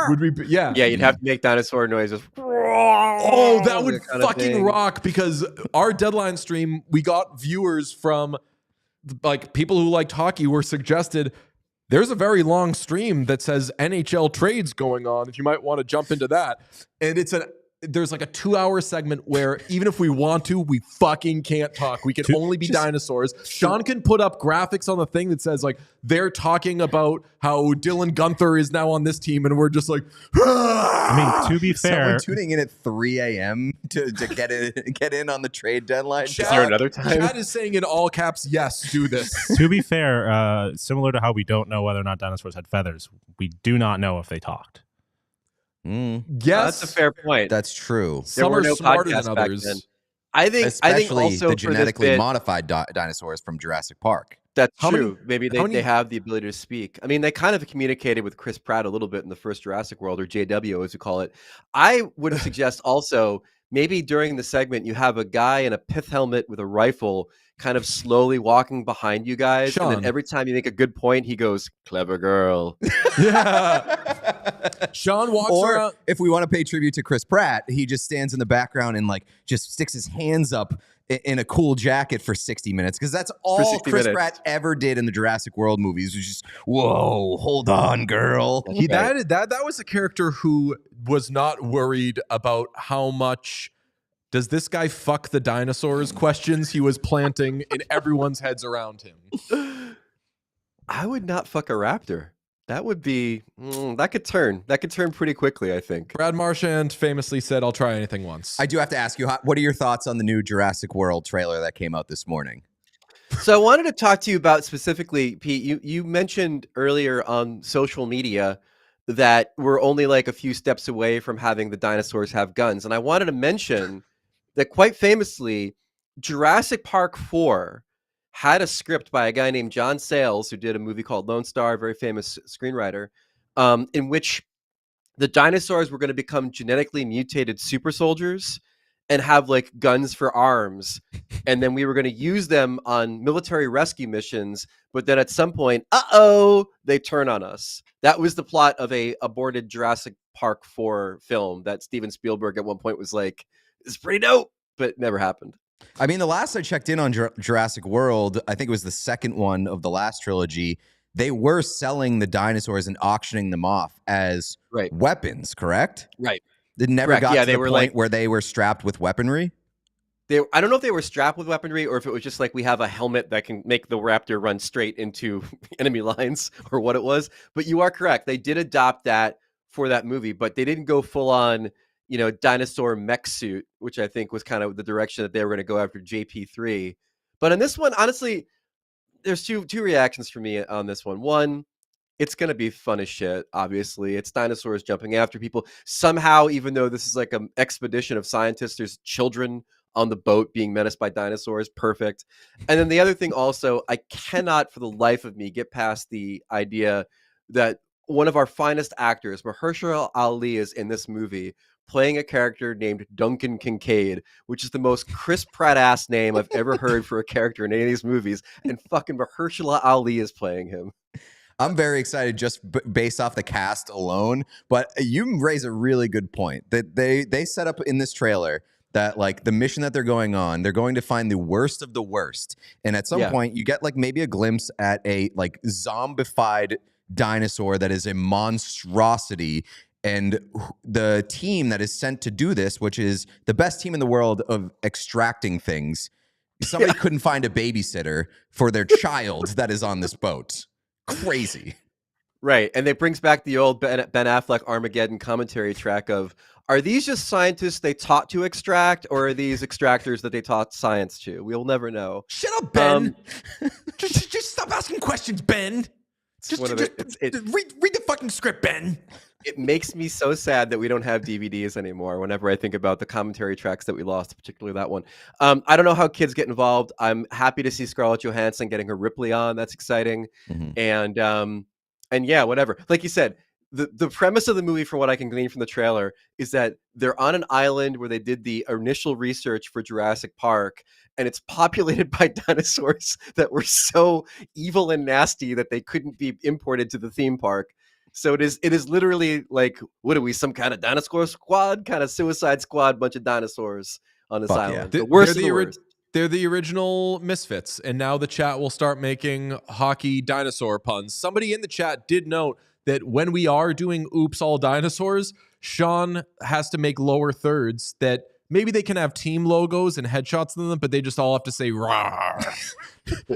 Would we? Yeah, you'd have to make dinosaur noises. Oh, that would fucking rock, because our deadline stream, we got viewers from like people who liked hockey were suggested there's a very long stream that says NHL trades going on if you might want to jump into that. And there's like a 2-hour segment where even if we want to, we fucking can't talk. We can only be dinosaurs. Sean can put up graphics on the thing that says like they're talking about how Dylan Gunther is now on this team, and we're just like, I mean, to be fair, someone tuning in at 3 a.m. to get in on the trade deadline. Is there another time? Chad is saying in all caps, yes, do this. To be fair, similar to how we don't know whether or not dinosaurs had feathers, we do not know if they talked. Yes, that's a fair point. That's true. Some are smarter than others. Especially also the genetically modified dinosaurs from Jurassic Park. That's true. Maybe they have the ability to speak. I mean, they kind of communicated with Chris Pratt a little bit in the first Jurassic World, or JW as we call it. I would suggest also maybe during the segment you have a guy in a pith helmet with a rifle kind of slowly walking behind you guys. Sean. And then every time you make a good point, he goes, "Clever girl." Yeah. Sean walks around. If we want to pay tribute to Chris Pratt, he just stands in the background and like just sticks his hands up in a cool jacket for 60 minutes, because that's all Chris Pratt ever did in the Jurassic World movies, was just, whoa, hold on, girl. That was a character who was not worried about how much does this guy fuck the dinosaurs questions he was planting in everyone's heads around him. I would not fuck a raptor. That would be that could turn pretty quickly, I think. Brad Marchand famously said, "I'll try anything once." I do have to ask you, what are your thoughts on the new Jurassic World trailer that came out this morning? So I wanted to talk to you about specifically, Pete, you mentioned earlier on social media that we're only like a few steps away from having the dinosaurs have guns. And I wanted to mention that quite famously, Jurassic Park 4 had a script by a guy named John Sayles, who did a movie called Lone Star, a very famous screenwriter, in which the dinosaurs were going to become genetically mutated super soldiers and have like guns for arms. And then we were going to use them on military rescue missions. But then at some point, they turn on us. That was the plot of a aborted Jurassic Park 4 film that Steven Spielberg at one point was like, it's pretty dope, but it never happened. I mean, the last I checked in on Jurassic World, I think it was the second one of the last trilogy, they were selling the dinosaurs and auctioning them off as weapons, correct? Right. It never got to the point where they were strapped with weaponry? I don't know if they were strapped with weaponry or if it was just like we have a helmet that can make the raptor run straight into enemy lines or what it was. But you are correct. They did adopt that for that movie, but they didn't go full on, dinosaur mech suit, which I think was kind of the direction that they were going to go after JP3. But in this one, honestly, there's two reactions for me on this one. One, It's going to be fun as shit, obviously. It's dinosaurs jumping after people. Somehow, even though this is like an expedition of scientists, there's children on the boat being menaced by dinosaurs. Perfect. And then the other thing also, I cannot for the life of me get past the idea that one of our finest actors, Mahershala Ali, is in this movie playing a character named Duncan Kincaid, which is the most Chris Pratt-ass name I've ever heard for a character in any of these movies. And fucking Mahershala Ali is playing him. I'm very excited just based off the cast alone, but you raise a really good point that they set up in this trailer that like the mission that they're going on, they're going to find the worst of the worst. And at some point you get like maybe a glimpse at a like zombified dinosaur that is a monstrosity. And the team that is sent to do this, which is the best team in the world of extracting things, somebody couldn't find a babysitter for their child that is on this boat. Crazy. Right. And it brings back the old Ben Affleck Armageddon commentary track of, are these just scientists they taught to extract, or are these extractors that they taught science to? We'll never know. Shut up, Ben. Just stop asking questions, Ben. Read the fucking script, Ben. It makes me so sad that we don't have DVDs anymore whenever I think about the commentary tracks that we lost, particularly that one. I don't know how kids get involved. I'm happy to see Scarlett Johansson getting her Ripley on. That's exciting. Mm-hmm. And yeah, whatever. Like you said, the premise of the movie, from what I can glean from the trailer, is that they're on an island where they did the initial research for Jurassic Park, and it's populated by dinosaurs that were so evil and nasty that they couldn't be imported to the theme park. So it is literally like, what are we, some kind of dinosaur squad, kind of Suicide Squad, bunch of dinosaurs on this island. Yeah. The worst of the worst. They're the original Misfits, and now the chat will start making hockey dinosaur puns. Somebody in the chat did note that when we are doing Oops All Dinosaurs, Sean has to make lower thirds that maybe they can have team logos and headshots in them, but they just all have to say "rawr."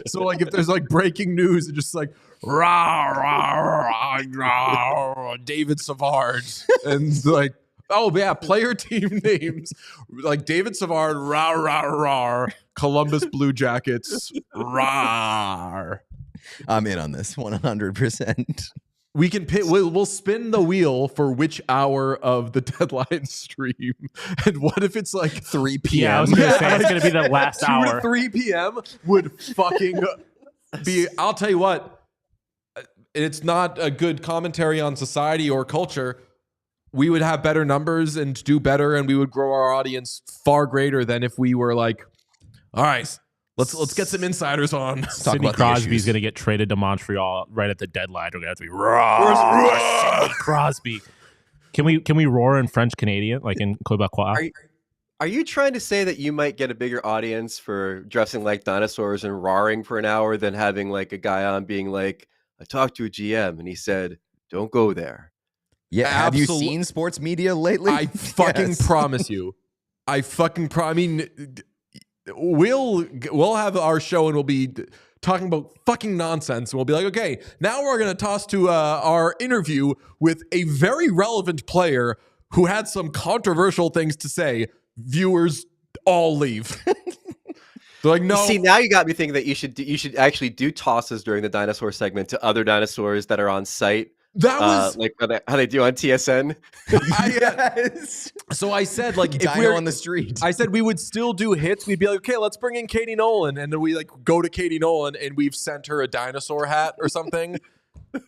So like if there's like breaking news, it's just like "rawr, rawr, rawr, David Savard," and like, oh yeah, player team names like David Savard, "rawr, rawr, rawr," Columbus Blue Jackets, "rawr." I'm in on this 100%. We can pit. We'll spin the wheel for which hour of the deadline stream. And what if it's like 3 p.m.? Yeah, I was going to say it's going to be the last 2 hour. to 3 p.m. would fucking be. I'll tell you what. It's not a good commentary on society or culture. We would have better numbers and do better, and we would grow our audience far greater than if we were like, all right, let's get some insiders on. Sidney Crosby's going to get traded to Montreal right at the deadline. We're going to have to be roar, Sidney Crosby. Can we roar in French Canadian, like in Quebecois? Are you trying to say that you might get a bigger audience for dressing like dinosaurs and roaring for an hour than having like a guy on being like, I talked to a GM and he said, don't go there? Yeah, have you seen sports media lately? I fucking promise you. I mean, we'll have our show and we'll be talking about fucking nonsense, and we'll be like, okay, now we're going to toss to our interview with a very relevant player who had some controversial things to say. Viewers all leave. They're like, no. See, now you got me thinking that you should actually do tosses during the dinosaur segment to other dinosaurs that are on site. That was like how they do on TSN. Yes. So I said, like, if Dino we're on the street, I said we would still do hits. We'd be like, okay, let's bring in Katie Nolan, and then we like go to Katie Nolan, and we've sent her a dinosaur hat or something.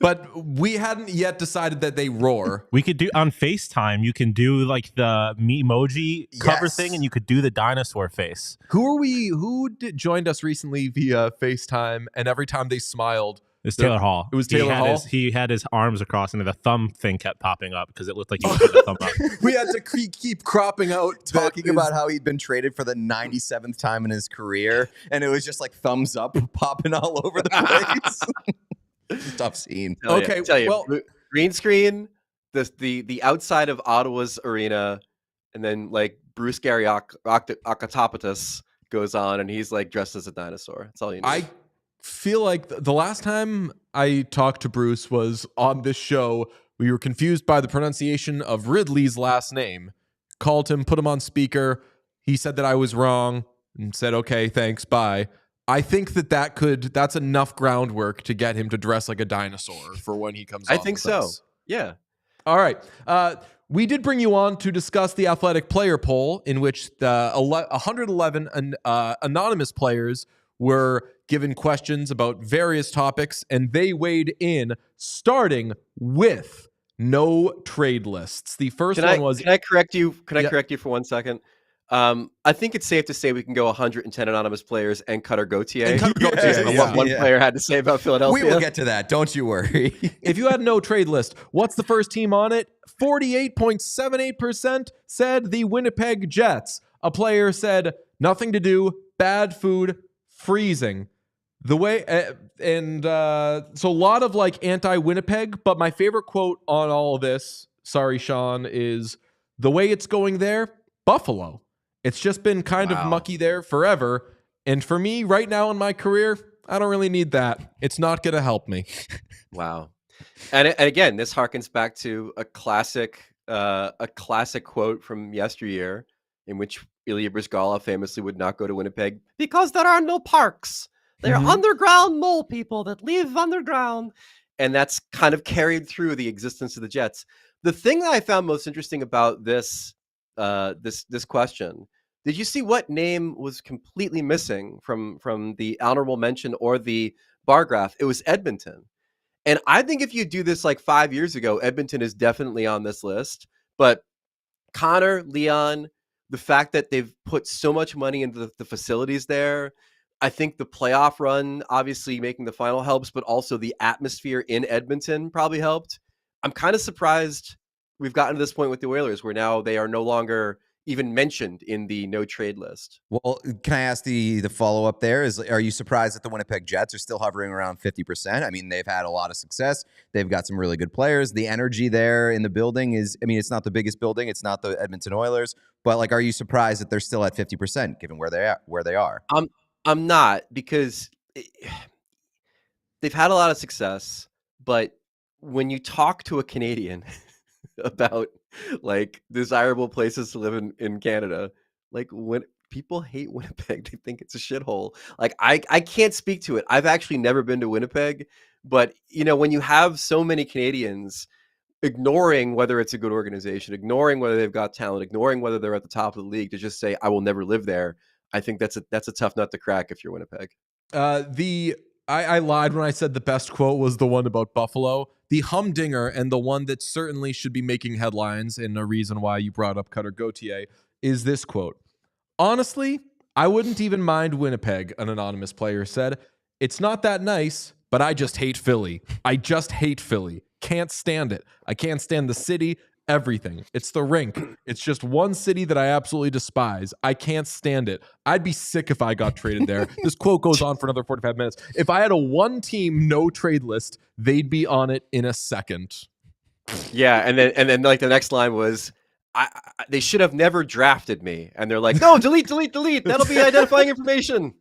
But we hadn't yet decided that they roar. We could do on FaceTime. You can do like the emoji cover thing, and you could do the dinosaur face. Who joined us recently via FaceTime, and every time they smiled, it was Taylor Hall. It was Taylor Hall. He had his arms across, and the thumb thing kept popping up because it looked like he was putting the thumb up. We had to keep cropping out talking about how he'd been traded for the 97th time in his career, and it was just like thumbs up popping all over the place. Tough scene. Tell you, well, green screen, the outside of Ottawa's arena, and then like Bruce Gary Akatopatos goes on, and he's like dressed as a dinosaur. That's all you need. I feel like the last time I talked to Bruce was on this show. We were confused by the pronunciation of Ridley's last name. Called him, put him on speaker. He said that I was wrong and said, okay, thanks, bye. I think that's enough groundwork to get him to dress like a dinosaur for when he comes on. I think so. Us. Yeah. All right. We did bring you on to discuss the athletic player poll, in which the 111 anonymous players were given questions about various topics, and they weighed in, starting with no trade lists. The first one was... Can I correct you? Can I correct you for 1 second? I think it's safe to say we can go 110 anonymous players and Cutter Gauthier. What one player had to say about Philadelphia. We will get to that. Don't you worry. If you had no trade list, what's the first team on it? 48.78% said the Winnipeg Jets. A player said nothing to do, bad food, freezing. The way so a lot of like anti-Winnipeg, but my favorite quote on all of this, sorry Sean, is the way it's going there, Buffalo. It's just been kind of mucky there forever. And for me right now in my career, I don't really need that. It's not going to help me. Wow. And again, this harkens back to a classic quote from yesteryear, in which Ilya Bryzgalov famously would not go to Winnipeg because there are no parks. They're underground mole people that live underground. And that's kind of carried through the existence of the Jets. The thing that I found most interesting about this question, did you see what name was completely missing from the honorable mention or the bar graph? It was Edmonton. And I think if you do this like 5 years ago, Edmonton is definitely on this list. But Connor, Leon, the fact that they've put so much money into the facilities there, I think the playoff run, obviously making the final helps, but also the atmosphere in Edmonton probably helped. I'm kind of surprised we've gotten to this point with the Oilers where now they are no longer even mentioned in the no trade list. Well, can I ask the follow-up there? Are you surprised that the Winnipeg Jets are still hovering around 50%? I mean, they've had a lot of success. They've got some really good players. The energy there in the building is, I mean, it's not the biggest building. It's not the Edmonton Oilers. But, like, are you surprised that they're still at 50% given where they are? I'm not, because they've had a lot of success. But when you talk to a Canadian about like desirable places to live in Canada, like when people hate Winnipeg, they think it's a shithole. Like I can't speak to it. I've actually never been to Winnipeg, but you know, when you have so many Canadians ignoring whether it's a good organization, ignoring whether they've got talent, ignoring whether they're at the top of the league to just say I will never live there, I think that's a tough nut to crack if you're Winnipeg. I lied when I said the best quote was the one about Buffalo. The humdinger, and the one that certainly should be making headlines, and a reason why you brought up Cutter Gauthier, is this quote. Honestly, I wouldn't even mind Winnipeg, an anonymous player said. It's not that nice, but I just hate Philly. I just hate Philly. Can't stand it. I can't stand the city, everything. It's the rink. It's just one city that I absolutely despise. I can't stand it. I'd be sick if I got traded there. This quote goes on for another 45 minutes. If I had a one-team no trade list, they'd be on it in a second. Yeah, and then like the next line was, they should have never drafted me. And they're like, no, delete. That'll be identifying information.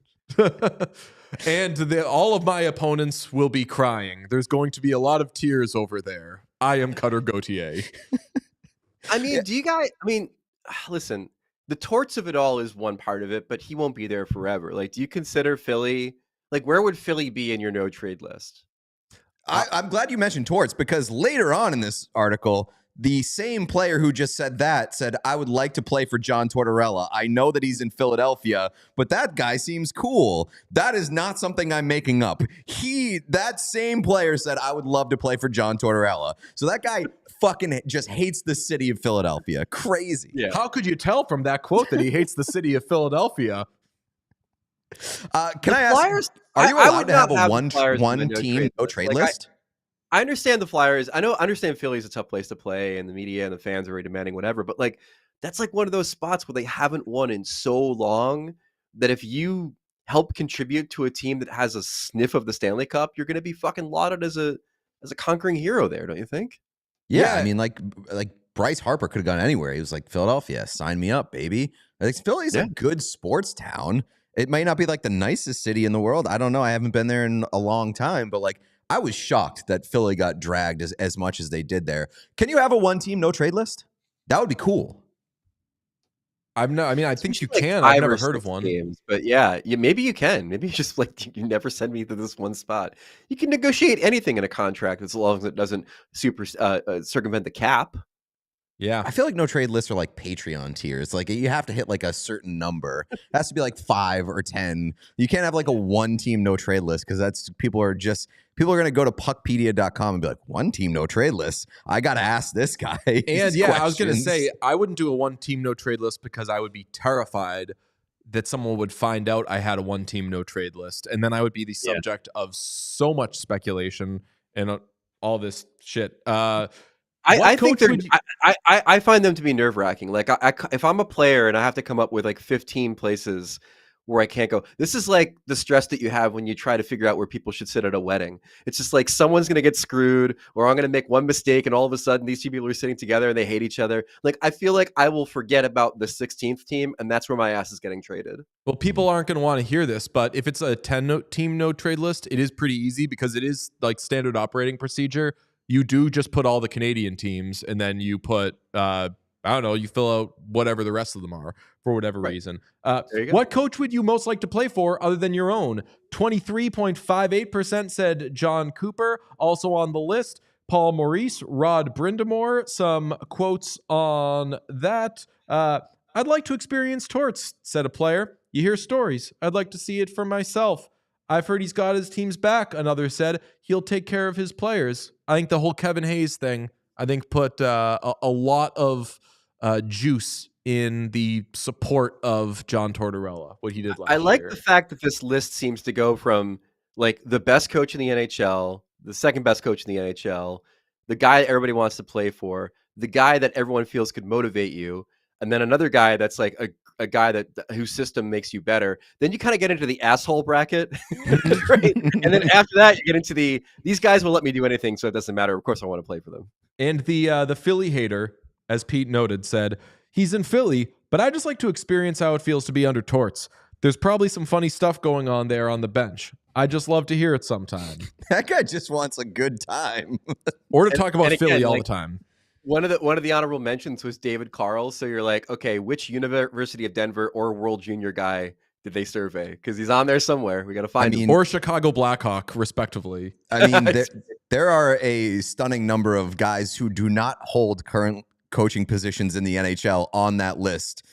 And all of my opponents will be crying. There's going to be a lot of tears over there. I am Cutter Gauthier. I mean, listen, the torts of it all is one part of it, but he won't be there forever. Like, do you consider Philly, like, where would Philly be in your no trade list? I'm glad you mentioned torts, because later on in this article, the same player who just said that said, I would like to play for John Tortorella. I know that he's in Philadelphia, but that guy seems cool. That is not something I'm making up. That same player said, I would love to play for John Tortorella. So that guy fucking just hates the city of Philadelphia. Crazy. Yeah. How could you tell from that quote that he hates the city of Philadelphia? Can I ask, Flyers, are you allowed to have a one team no trade list? I understand the Flyers. I understand Philly's a tough place to play, and the media and the fans are very demanding, whatever. But like, that's like one of those spots where they haven't won in so long that if you help contribute to a team that has a sniff of the Stanley Cup, you're going to be fucking lauded as a conquering hero there, don't you think? Yeah, I mean, like Bryce Harper could have gone anywhere. He was like, Philadelphia, sign me up, baby. Like, Philly's a good sports town. It might not be like the nicest city in the world. I don't know. I haven't been there in a long time, but like, I was shocked that Philly got dragged as much as they did there. Can you have a one-team no-trade list? That would be cool. I'm not. I mean, I think you Like can. I've 5 never or heard of 6 one. games, but yeah, maybe you can. Maybe you just like you never send me to this one spot. You can negotiate anything in a contract as long as it doesn't circumvent the cap. Yeah. I feel like no trade lists are like Patreon tiers. Like you have to hit like a certain number. It has to be like 5 or 10. You can't have like a one team no trade list because that's people are going to go to puckpedia.com and be like, one team no trade list. I got to ask this guy. And yeah, I was going to say, I wouldn't do a one team no trade list because I would be terrified that someone would find out I had a one team no trade list. And then I would be the subject of so much speculation and all this shit. I think I find them to be nerve wracking. Like if I'm a player and I have to come up with like 15 places where I can't go, this is like the stress that you have when you try to figure out where people should sit at a wedding. It's just like someone's going to get screwed, or I'm going to make one mistake, and all of a sudden these two people are sitting together and they hate each other. Like I feel like I will forget about the 16th team, and that's where my ass is getting traded. Well, people aren't going to want to hear this, but if it's a 10-team no trade list, it is pretty easy because it is like standard operating procedure. You do just put all the Canadian teams, and then you put, I don't know, you fill out whatever the rest of them are for whatever reason. What coach would you most like to play for other than your own? 23.58% said John Cooper. Also on the list, Paul Maurice, Rod Brindamore. Some quotes on that. I'd like to experience Torts, said a player. You hear stories. I'd like to see it for myself. I've heard he's got his team's back, another said. He'll take care of his players. I think the whole Kevin Hayes thing, put a lot of juice in the support of John Tortorella, what he did last year. I like the fact that this list seems to go from like the best coach in the NHL, the second best coach in the NHL, the guy that everybody wants to play for, the guy that everyone feels could motivate you, and then another guy that's like a guy that whose system makes you better. Then you kind of get into the asshole bracket, right? And then after that, you get into these guys will let me do anything, so it doesn't matter. Of course, I want to play for them. And the Philly hater, as Pete noted, said he's in Philly, but I just like to experience how it feels to be under Torts. There's probably some funny stuff going on there on the bench. I just love to hear it sometime. That guy just wants a good time, or to talk about Philly all the time. One of the honorable mentions was David Carl. So you're like, okay, which University of Denver or World Junior guy did they survey? Because he's on there somewhere. We got to find him. Or Chicago Blackhawk, respectively. I mean, there are a stunning number of guys who do not hold current coaching positions in the NHL on that list.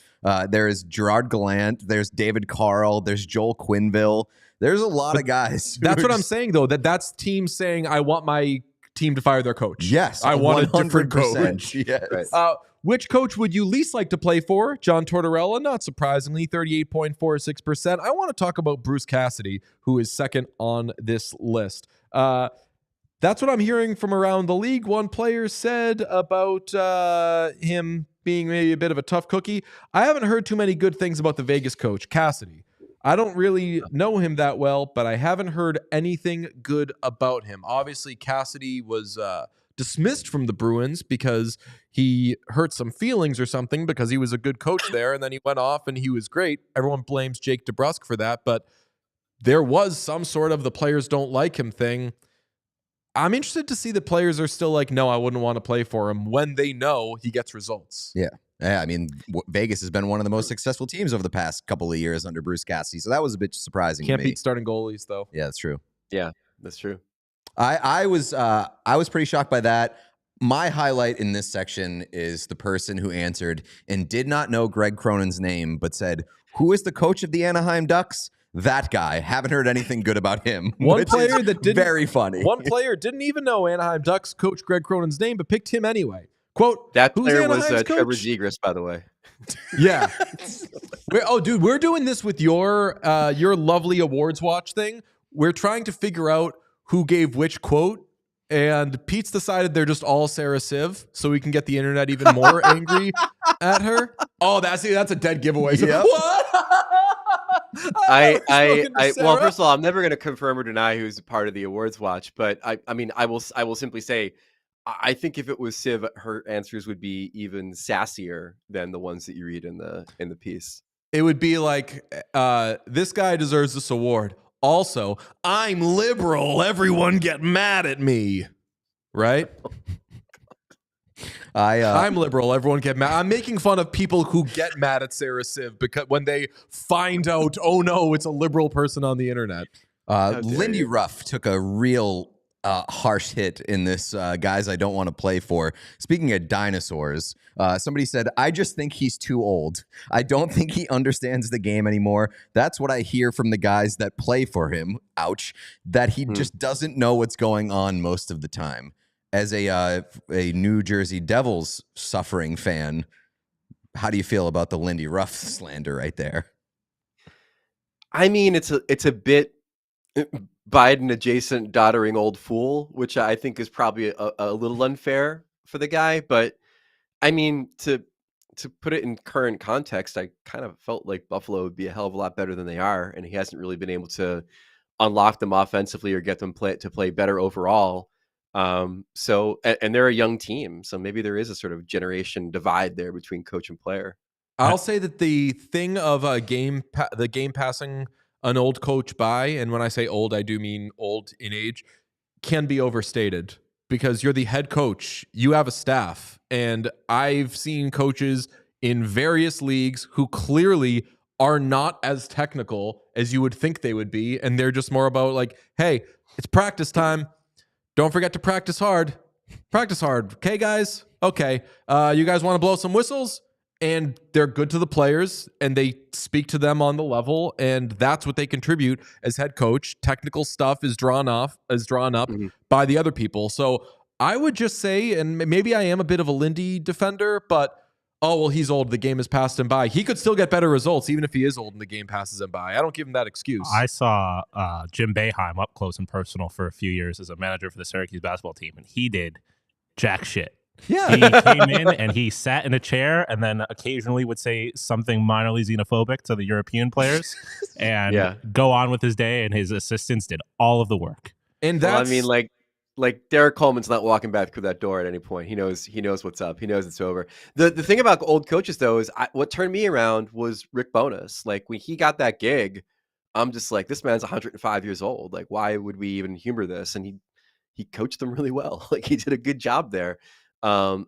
There is Gerard Gallant. There's David Carl. There's Joel Quenneville. There's a lot of guys. That's what I'm saying, though. That's teams saying, I want my team to fire their coach. Yes, I want a different coach. Yes. Right. Which coach would you least like to play for? John Tortorella, not surprisingly, 38.46%. I want to talk about Bruce Cassidy, who is second on this list. That's what I'm hearing from around the league. One player said about him being maybe a bit of a tough cookie. I haven't heard too many good things about the Vegas coach, Cassidy. I don't really know him that well, but I haven't heard anything good about him. Obviously, Cassidy was dismissed from the Bruins because he hurt some feelings or something because he was a good coach there, and then he went off and he was great. Everyone blames Jake DeBrusk for that, but there was some sort of the players don't like him thing. I'm interested to see the players are still like, no, I wouldn't want to play for him when they know he gets results. Yeah. Yeah, I mean, Vegas has been one of the most successful teams over the past couple of years under Bruce Cassidy, so that was a bit surprising. Can't to me. beat starting goalies, though. Yeah, that's true. Yeah, that's true. I was pretty shocked by that. My highlight in this section is the person who answered and did not know Greg Cronin's name, but said, "Who is the coach of the Anaheim Ducks?" That guy. Haven't heard anything good about him. One player that didn't very funny. One player didn't even know Anaheim Ducks coach Greg Cronin's name, but picked him anyway. Quote, that player was Trevor Zegras, by the way. Yeah. We're doing this with your lovely awards watch thing. We're trying to figure out who gave which quote, and Pete's decided they're just all Sarah Siv, so we can get the internet even more angry at her. Oh, that's a dead giveaway. Yep. What? Well, first of all, I'm never going to confirm or deny who's part of the awards watch, but I mean, I will simply say, I think if it was Siv, her answers would be even sassier than the ones that you read in the piece. It would be like, this guy deserves this award. Also, I'm liberal. Everyone get mad at me. Right? I'm liberal. Everyone get mad. I'm making fun of people who get mad at Sarah Civ because when they find out, oh no, it's a liberal person on the internet. Lindy Ruff took a real harsh hit in this guys I don't want to play for. Speaking of dinosaurs, somebody said, I just think he's too old. I don't think he understands the game anymore. That's what I hear from the guys that play for him. Ouch. That he just doesn't know what's going on most of the time. As a New Jersey Devils suffering fan, how do you feel about the Lindy Ruff slander right there? I mean, it's a bit Biden adjacent doddering old fool, which I think is probably a little unfair for the guy. But I mean, to put it in current context, I kind of felt like Buffalo would be a hell of a lot better than they are. And he hasn't really been able to unlock them offensively or get them to play better overall. So they're a young team. So maybe there is a sort of generation divide there between coach and player. I'll say that the thing of the game passing an old coach by, and when I say old, I do mean old in age, can be overstated because you're the head coach. You have a staff. And I've seen coaches in various leagues who clearly are not as technical as you would think they would be. And they're just more about like, hey, it's practice time. Don't forget to practice hard. Practice hard. Okay, guys? Okay. You guys want to blow some whistles? And they're good to the players and they speak to them on the level. And that's what they contribute as head coach. Technical stuff is drawn up by the other people. So I would just say, and maybe I am a bit of a Lindy defender, but he's old. The game has passed him by. He could still get better results even if he is old and the game passes him by. I don't give him that excuse. I saw Jim Boeheim up close and personal for a few years as a manager for the Syracuse basketball team, and he did jack shit. Yeah. He came in and he sat in a chair and then occasionally would say something minorly xenophobic to the European players and go on with his day, and his assistants did all of the work. And that's, I mean, like Derek Coleman's not walking back through that door at any point. He knows what's up. He knows it's over. The thing about old coaches though is what turned me around was Rick Bowness. Like when he got that gig, I'm just like, this man's 105 years old. Like why would we even humor this? And he coached them really well. Like he did a good job there. And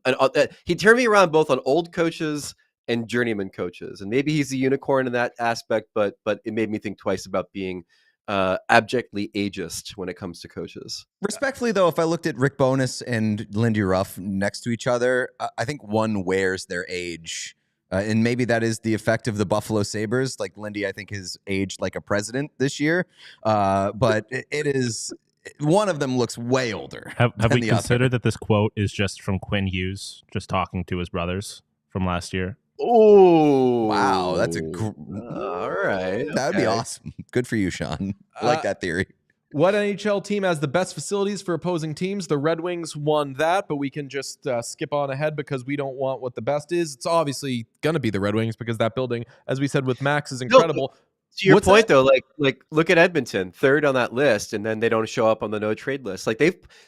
he turned me around both on old coaches and journeyman coaches. And maybe he's a unicorn in that aspect, but it made me think twice about being abjectly ageist when it comes to coaches. Respectfully, though, if I looked at Rick Bowness and Lindy Ruff next to each other, I think one wears their age. And maybe that is the effect of the Buffalo Sabres. Like Lindy, I think, has aged like a president this year. But it is... One of them looks way older. Have we considered that this quote is just from Quinn Hughes, just talking to his brothers from last year? Oh, wow. That's all right. That would be awesome. Good for you, Sean. I like that theory. What NHL team has the best facilities for opposing teams? The Red Wings won that, but we can just skip on ahead because we don't want what the best is. It's obviously going to be the Red Wings because that building, as we said with Max, is incredible. To your point, though, like look at Edmonton, third on that list, and then they don't show up on the no trade list. Like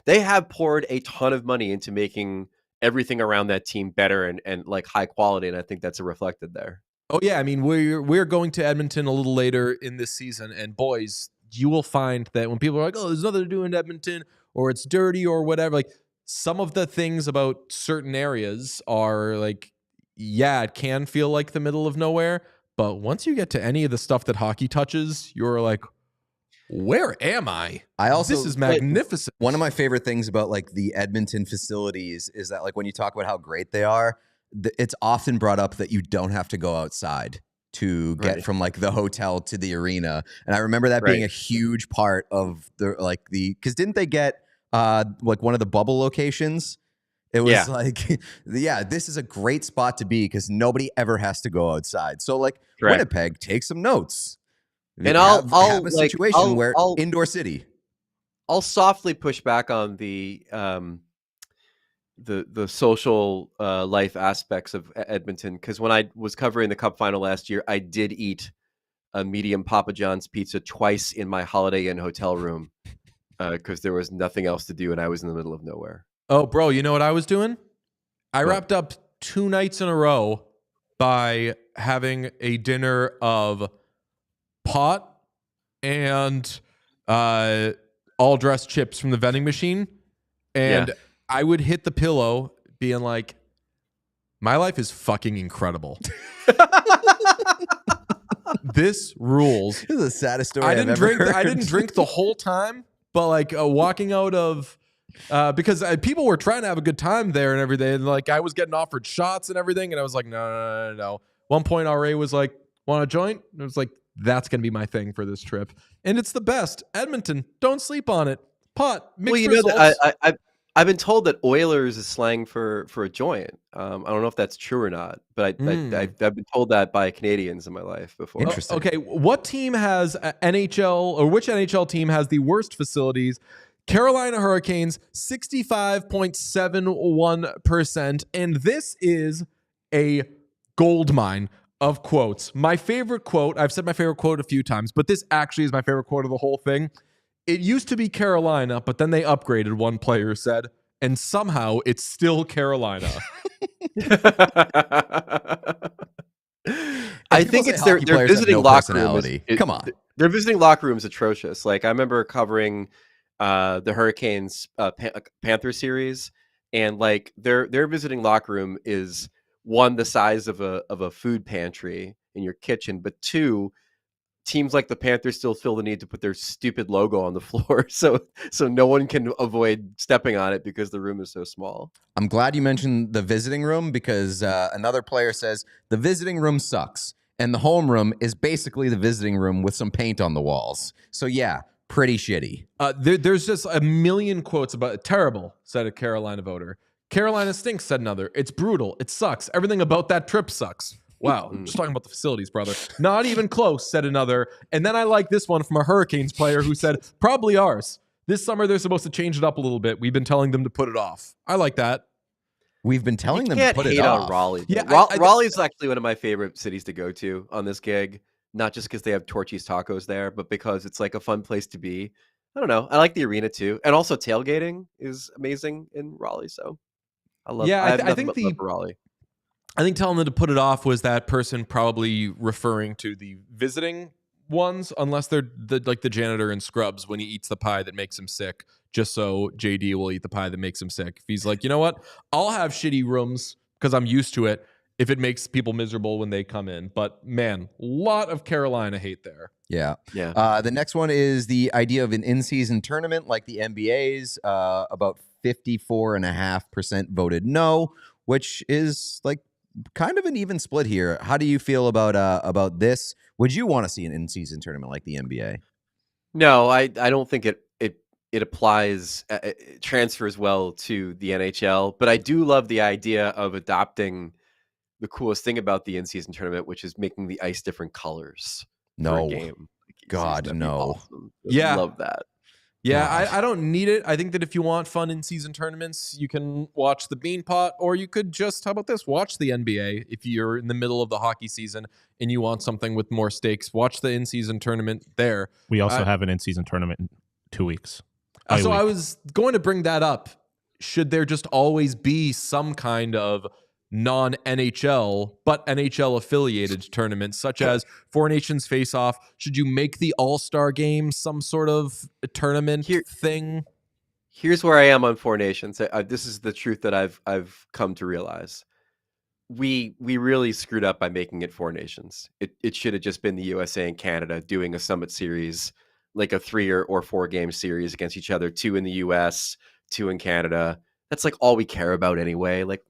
they have poured a ton of money into making everything around that team better and like high quality, and I think that's reflected there. Oh yeah, I mean we're going to Edmonton a little later in this season, and boys, you will find that when people are like, "Oh, there's nothing to do in Edmonton," or "It's dirty," or whatever, like some of the things about certain areas are like, yeah, it can feel like the middle of nowhere. But once you get to any of the stuff that hockey touches, you're like, where am I? This is magnificent. One of my favorite things about like the Edmonton facilities is that like when you talk about how great they are, it's often brought up that you don't have to go outside to get from like the hotel to the arena. And I remember that being a huge part of because didn't they get like one of the bubble locations? It was like, this is a great spot to be because nobody ever has to go outside. So like Winnipeg, take some notes. And I'll have a situation where indoor city. I'll softly push back on the social life aspects of Edmonton, because when I was covering the Cup final last year, I did eat a medium Papa John's pizza twice in my Holiday Inn hotel room because there was nothing else to do and I was in the middle of nowhere. Oh, bro, you know what I was doing? I wrapped up 2 nights in a row by having a dinner of pot and all dressed chips from the vending machine. And I would hit the pillow being like, my life is fucking incredible. This rules. This is the saddest story I didn't heard. drink the whole time, but like walking out of because people were trying to have a good time there and everything. And like I was getting offered shots and everything, and I was like, no. One point, RA was like, "Want a joint?" And it was like, "That's gonna be my thing for this trip," and it's the best. Edmonton, don't sleep on it. Pot. Mixed results. That I've been told that Oilers is slang for a joint. I don't know if that's true or not, but I've been told that by Canadians in my life before. Interesting. Okay, what team has NHL or which NHL team has the worst facilities? Carolina Hurricanes, 65.71%, and this is a gold mine of quotes. My favorite quote, I've said my favorite quote a few times, but this actually is my favorite quote of the whole thing. It used to be Carolina, but then they upgraded, one player said, and somehow it's still Carolina. I think it's their visiting locker room. Come on. Their visiting locker room is atrocious. Like I remember covering the Hurricanes Panther series, and like their visiting locker room is one, the size of a food pantry in your kitchen, but two, teams like the Panthers still feel the need to put their stupid logo on the floor, so no one can avoid stepping on it because the room is so small. I'm glad you mentioned the visiting room because another player says the visiting room sucks, and the home room is basically the visiting room with some paint on the walls. So yeah, pretty shitty. There's just a million quotes about it. Terrible, said a Carolina voter. Carolina stinks, said another. It's brutal. It sucks. Everything about that trip sucks. Wow, I'm just talking about the facilities, brother. Not even close, said another. And then I like this one from a Hurricanes player who said, probably ours. This summer, they're supposed to change it up a little bit. We've been telling them to put it off. I like that. We've been telling them to put it off. Raleigh. Yeah, Raleigh's actually one of my favorite cities to go to on this gig. Not just because they have Torchy's tacos there, but because it's like a fun place to be. I don't know. I like the arena too. And also tailgating is amazing in Raleigh. So I love I think love Raleigh. I think telling them to put it off was that person probably referring to the visiting ones, unless they're like the janitor in Scrubs when he eats the pie that makes him sick, just so JD will eat the pie that makes him sick. If he's like, you know what, I'll have shitty rooms because I'm used to it if it makes people miserable when they come in. But man, a lot of Carolina hate there. Yeah. The next one is the idea of an in-season tournament like the NBA's. About 54.5% voted no, which is like kind of an even split here. How do you feel about this? Would you want to see an in-season tournament like the NBA? No, I don't think it applies, it transfers well to the NHL. But I do love the idea of adopting the coolest thing about the in-season tournament, which is making the ice different colors for a game. God, no. Awesome. Yeah. Love that. Yeah, I don't need it. I think that if you want fun in-season tournaments, you can watch the Beanpot, or you could just, how about this, watch the NBA. If you're in the middle of the hockey season and you want something with more stakes, watch the in-season tournament there. We also have an in-season tournament in 2 weeks. So I was going to bring that up. Should there just always be some kind of non-NHL, but NHL-affiliated tournaments, such as Four Nations Face-Off? Should you make the All-Star Game some sort of tournament thing? Here's where I am on Four Nations. This is the truth that I've come to realize. We really screwed up by making it Four Nations. It should have just been the USA and Canada doing a Summit Series, like a 3 or 4 game series against each other, 2 in the US, 2 in Canada. That's like all we care about anyway. Like,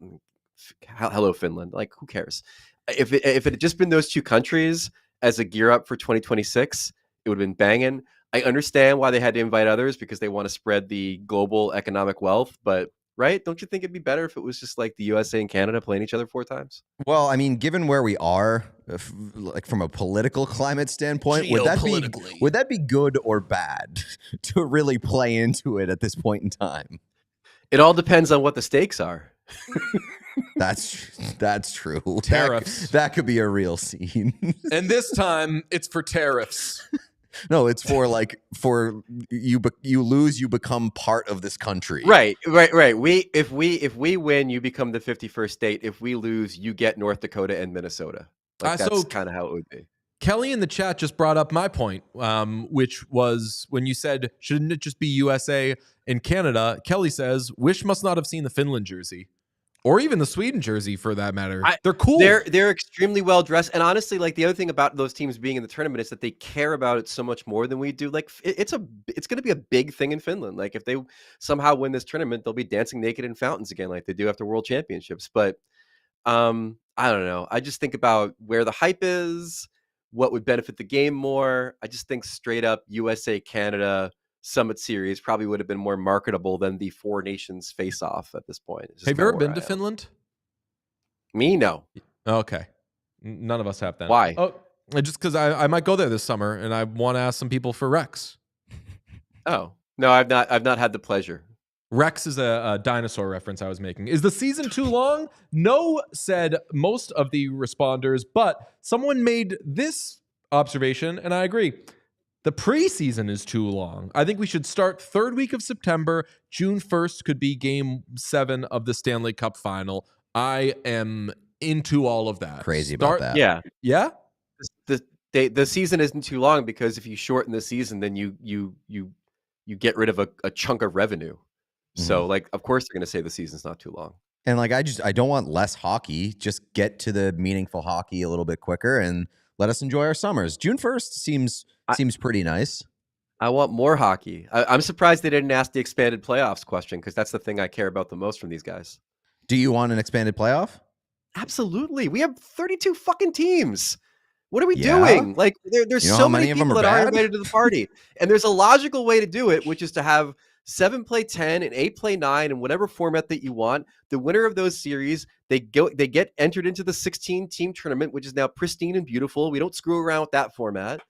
hello Finland, like who cares? If it had just been those 2 countries as a gear up for 2026, it would have been banging. I understand why they had to invite others because they want to spread the global economic wealth, but right, don't you think it'd be better if it was just like the USA and Canada playing each other 4 times? Well, I mean, given where we are, like from a political climate standpoint, would that be good or bad to really play into it at this point in time? It all depends on what the stakes are. That's true. Tariffs. That could be a real scene. And this time it's for tariffs. No, it's for you lose, you become part of this country. Right. If we win, you become the 51st state. If we lose, you get North Dakota and Minnesota. Like, that's kind of how it would be. Kelly in the chat just brought up my point, which was when you said, shouldn't it just be USA and Canada? Kelly says, Wish must not have seen the Finland jersey. or even the Sweden jersey for that matter. They're cool. They're extremely well dressed, and honestly, like the other thing about those teams being in the tournament is that they care about it so much more than we do. Like it's going to be a big thing in Finland. Like if they somehow win this tournament, they'll be dancing naked in fountains again, like they do after World Championships. But I don't know. I just think about where the hype is, what would benefit the game more. I just think straight up USA Canada Summit Series probably would have been more marketable than the four nations face off at this point. Have you ever been to Finland? Me, no. Okay. None of us have that. Why? Oh, just because I might go there this summer and I want to ask some people for Rex. Oh, no, I've not had the pleasure. Rex is a dinosaur reference I was making. Is the season too long? No, said most of the responders, but someone made this observation, and I agree. The preseason is too long. I think we should start third week of September. June 1st could be game 7 of the Stanley Cup final. I am into all of that. Crazy about that. Yeah. Yeah? The season isn't too long because if you shorten the season, then you get rid of a chunk of revenue. So, like, of course they're going to say the season's not too long. And like, I don't want less hockey. Just get to the meaningful hockey a little bit quicker and let us enjoy our summers. June 1st seems pretty nice. I want more hockey. I'm surprised they didn't ask the expanded playoffs question because that's the thing I care about the most from these guys. Do you want an expanded playoff? Absolutely. We have 32 fucking teams. What are we doing? Like, there's so many people that aren't invited to the party. And there's a logical way to do it, which is to have 7 play 10 and 8 play 9 in whatever format that you want. The winner of those series, they get entered into the 16-team tournament, which is now pristine and beautiful. We don't screw around with that format.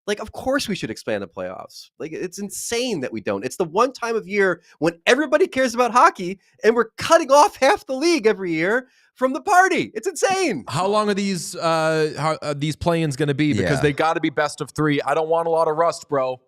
Like, of course we should expand the playoffs. Like, it's insane that we don't. It's the one time of year when everybody cares about hockey, and we're cutting off half the league every year from the party. It's insane. How long are these play-ins going to be? Because they got to be best of 3. I don't want a lot of rust, bro.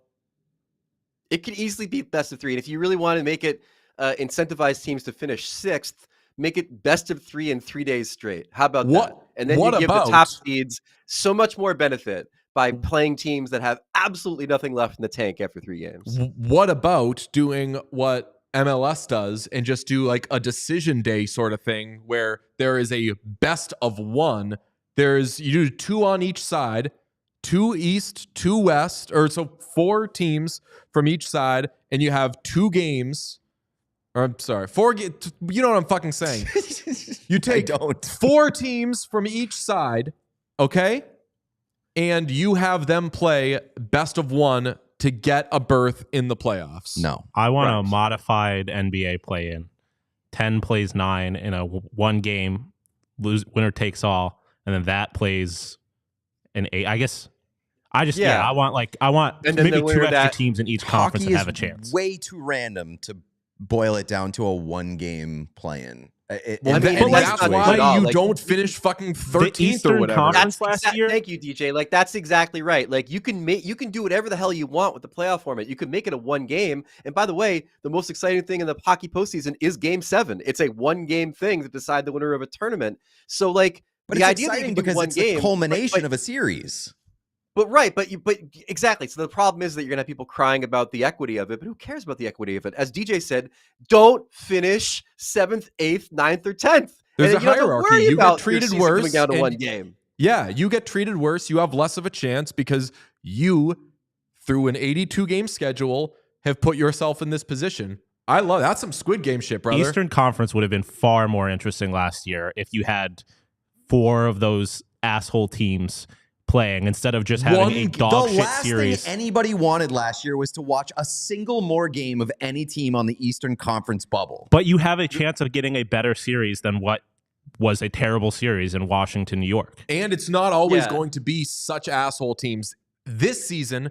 It could easily be best of 3. And if you really want to make it incentivize teams to finish 6th, make it best of 3 in 3 days straight. How about that? And then you give the top seeds so much more benefit by playing teams that have absolutely nothing left in the tank after 3 games. What about doing what MLS does and just do like a decision day sort of thing where there is a best of 1? You do 2 on each side, 2 East, 2 West, or so 4 teams from each side, and you have 2 games. Or I'm sorry, 4. You know what I'm fucking saying? You take 4 teams from each side, okay, and you have them play best of 1 to get a berth in the playoffs. No, I want a modified NBA play-in. 10 plays 9 in a 1 game, winner takes all, and then that plays an 8. I guess. I want maybe 2 extra teams in each conference to have a chance. Way too random to boil it down to a 1-game play-in. That's why you don't finish fucking 13th or whatever. Last year. Thank you, DJ. Like, that's exactly right. Like, you can do whatever the hell you want with the playoff format. You can make it a 1 game. And by the way, the most exciting thing in the hockey postseason is Game 7. It's a 1-game thing to decide the winner of a tournament. So, like, but the it's idea exciting that you because do 1 it's game, the culmination of a series. But exactly. So the problem is that you're gonna have people crying about the equity of it, but who cares about the equity of it? As DJ said, don't finish 7th, 8th, 9th, or 10th. There's a hierarchy. You get treated worse. Coming down to 1 game. Yeah, you get treated worse. You have less of a chance because you, through an 82-game schedule, have put yourself in this position. I love that's some Squid Game shit, brother. Eastern Conference would have been far more interesting last year if you had 4 of those asshole teams playing instead of just having a dog shit series. The last thing anybody wanted last year was to watch a single more game of any team on the Eastern Conference bubble. But you have a chance of getting a better series than what was a terrible series in Washington, New York. And it's not always going to be such asshole teams. This season,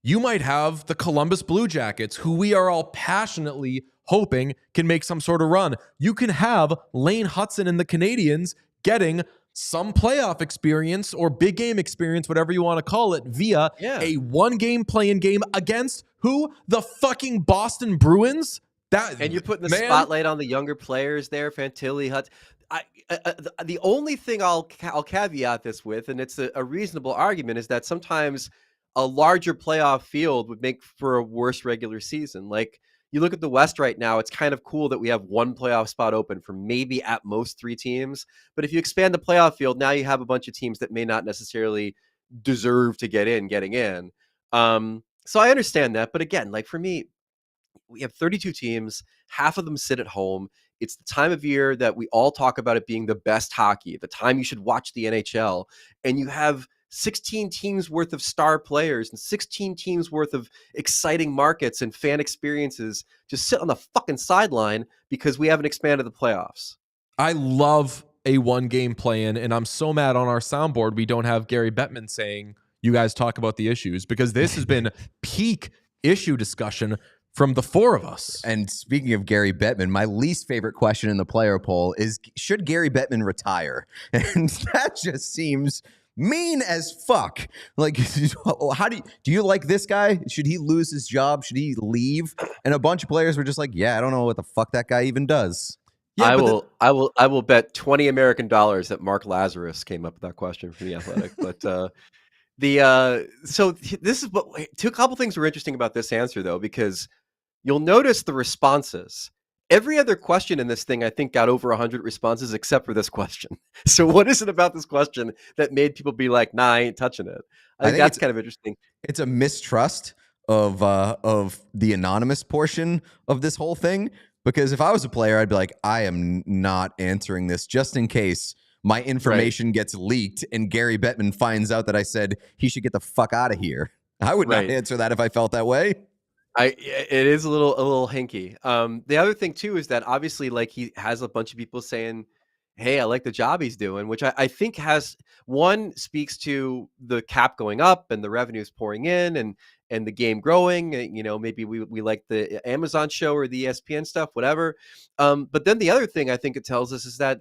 you might have the Columbus Blue Jackets, who we are all passionately hoping can make some sort of run. You can have Lane Hudson and the Canadiens getting some playoff experience or big game experience, whatever you want to call it, via a 1-game play-in game against who? The fucking Boston Bruins? And you're putting the spotlight on the younger players there, Fantilli, Hudson. The only thing I'll caveat this with, and it's a reasonable argument, is that sometimes a larger playoff field would make for a worse regular season. Like, you look at the West right now, it's kind of cool that we have one playoff spot open for maybe at most 3 teams. But if you expand the playoff field, now you have a bunch of teams that may not necessarily deserve to getting in. So I understand that. But again, like for me, we have 32 teams, half of them sit at home. It's the time of year that we all talk about it being the best hockey, the time you should watch the NHL. And you have 16 teams worth of star players and 16 teams worth of exciting markets and fan experiences just sit on the fucking sideline because we haven't expanded the playoffs. I love a 1-game play-in, and I'm so mad on our soundboard we don't have Gary Bettman saying, you guys talk about the issues, because this has been peak issue discussion from the 4 of us. And speaking of Gary Bettman, my least favorite question in the player poll is, should Gary Bettman retire? And that just seems mean as fuck. Like, how do you like this guy? Should he lose his job? Should he leave? And a bunch of players were just like, yeah, I don't know what the fuck that guy even does. Yeah, I will bet $20 American that Mark Lazarus came up with that question for The Athletic. But so this is what a couple things were interesting about this answer though, because you'll notice the responses. Every other question in this thing, I think, got over 100 responses except for this question. So what is it about this question that made people be like, nah, I ain't touching it? I think that's kind of interesting. It's a mistrust of the anonymous portion of this whole thing. Because if I was a player, I'd be like, I am not answering this just in case my information gets leaked and Gary Bettman finds out that I said he should get the fuck out of here. I would not answer that if I felt that way. It is a little hinky. The other thing too is that obviously, like, he has a bunch of people saying, hey, I like the job he's doing, which I think speaks to the cap going up and the revenues pouring in and the game growing. You know, maybe we like the Amazon show or the ESPN stuff, whatever. But then the other thing I think it tells us is that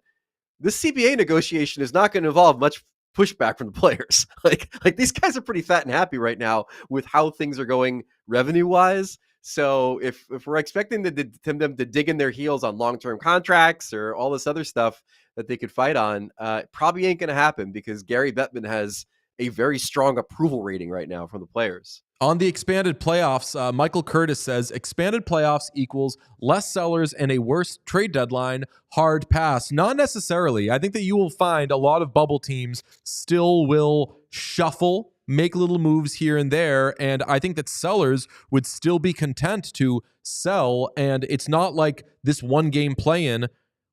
this CBA negotiation is not going to involve much pushback from the players. Like these guys are pretty fat and happy right now with how things are going revenue wise. So if we're expecting them to dig in their heels on long-term contracts or all this other stuff that they could fight on, probably ain't going to happen because Gary Bettman has a very strong approval rating right now from the players. On the expanded playoffs, Michael Curtis says expanded playoffs equals less sellers and a worse trade deadline. Hard pass. Not necessarily. I think that you will find a lot of bubble teams still will shuffle, make little moves here and there. And I think that sellers would still be content to sell. And it's not like this 1-game play-in,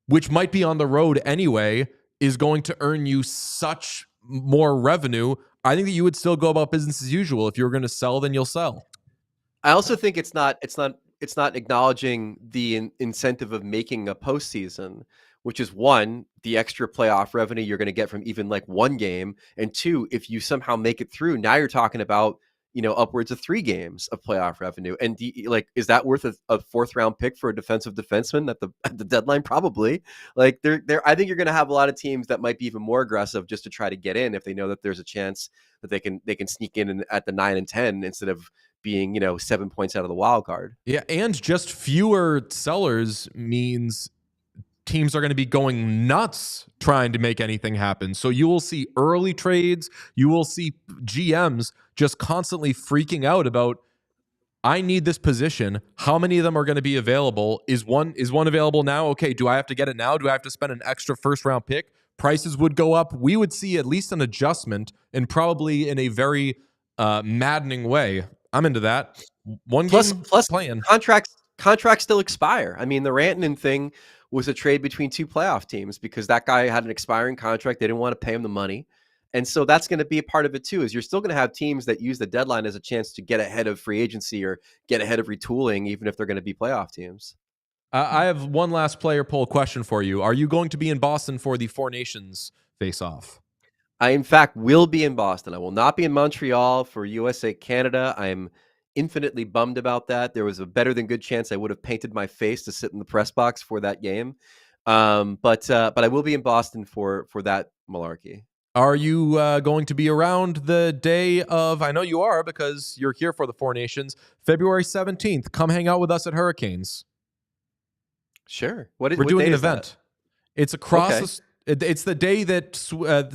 which might be on the road anyway, is going to earn you such more revenue. I think that you would still go about business as usual. If you're going to sell, then you'll sell. I also think it's not acknowledging the incentive of making a postseason, which is 1, the extra playoff revenue you're going to get from even like 1 game, and 2, if you somehow make it through, now you're talking about, you know, upwards of 3 games of playoff revenue. And is that worth a 4th round pick for a defensive defenseman at the deadline? Probably. Like I think you're going to have a lot of teams that might be even more aggressive just to try to get in if they know that there's a chance that they can sneak in at the 9 and 10 instead of being, 7 points out of the wild card. Yeah, and just fewer sellers means teams are going to be going nuts trying to make anything happen. So you will see early trades. You will see GMs just constantly freaking out about, I need this position. How many of them are going to be available? Is one available now? Okay, do I have to get it now? Do I have to spend an extra 1st round pick? Prices would go up. We would see at least an adjustment, and probably in a very maddening way. I'm into that. Plus playing. Contracts still expire. I mean, the Rantanen thing was a trade between 2 playoff teams because that guy had an expiring contract. They didn't want to pay him the money. And so that's going to be a part of it too, is you're still going to have teams that use the deadline as a chance to get ahead of free agency or get ahead of retooling, even if they're going to be playoff teams. I have one last player poll question for you. Are you going to be in Boston for the 4 Nations face-off? I, in fact, will be in Boston. I will not be in Montreal for USA Canada. I'm infinitely bummed about that. There was a better than good chance I would have painted my face to sit in the press box for that game. But I will be in Boston for that malarkey. Are you going to be around the day of, I know you are because you're here for the 4 Nations, February 17th. Come hang out with us at Hurricanes. Sure. We're doing an event. It's across. Okay. It's the day that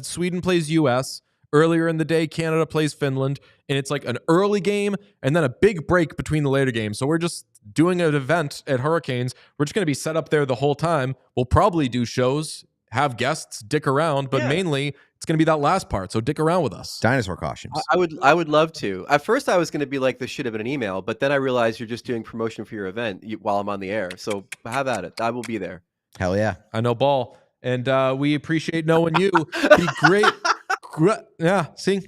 Sweden plays US, earlier in the day, Canada plays Finland, and it's like an early game and then a big break between the later games. So we're just doing an event at Hurricanes. We're just going to be set up there the whole time. We'll probably do shows, have guests, dick around, but mainly it's going to be that last part. So dick around with us. Dinosaur costumes. I would love to. At first, I was going to be like, this should have been an email, but then I realized you're just doing promotion for your event while I'm on the air. So have at it. I will be there. Hell yeah. I know ball. And we appreciate knowing you. Be great. Yeah, see,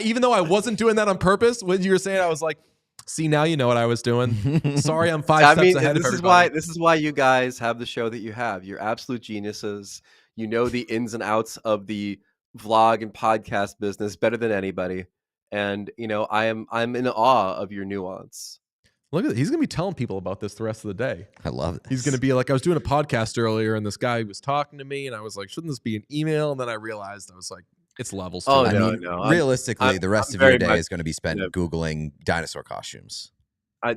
even though I wasn't doing that on purpose, when you were saying, I was like, see, now you know what I was doing. Sorry, I'm 5 steps ahead of everybody. This is why you guys have the show that you have. You're absolute geniuses. You know the ins and outs of the vlog and podcast business better than anybody. And I'm in awe of your nuance. Look at it. He's going to be telling people about this the rest of the day. I love it. He's going to be like, I was doing a podcast earlier and this guy was talking to me and I was like, shouldn't this be an email? And then I realized, I was like, it's levels. Oh, no. Realistically, the rest of your day is going to be spent Googling dinosaur costumes.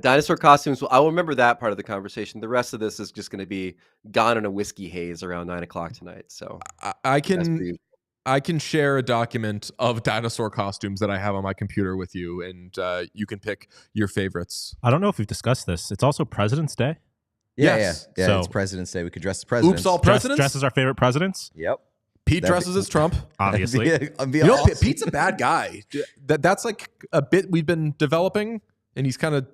Dinosaur costumes. I will remember that part of the conversation. The rest of this is just going to be gone in a whiskey haze around 9 o'clock tonight. So I can share a document of dinosaur costumes that I have on my computer with you, and you can pick your favorites. I don't know if we've discussed this. It's also President's Day. Yeah. So, it's President's Day. We could dress as presidents. Oops, all presidents. Dress as our favorite presidents. Yep. Pete dresses as Trump, obviously. Awesome. Pete's a bad guy. That's like a bit we've been developing, and he's kind of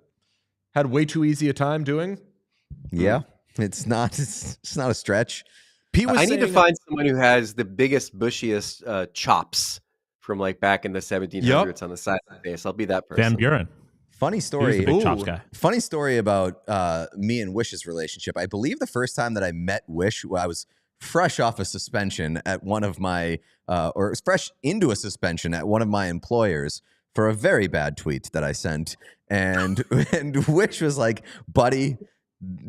had way too easy a time doing. Yeah, it's not a stretch. Pete was I need to find someone who has the biggest, bushiest chops from like back in the 1700s on the side of the face. I'll be that person. Van Buren. Funny story. He's the big chops guy. Funny story about me and Wish's relationship. I believe the first time that I met Wish, I was fresh off a suspension at one of my, or fresh into a suspension at one of my employers for a very bad tweet that I sent. And Wish was like, buddy,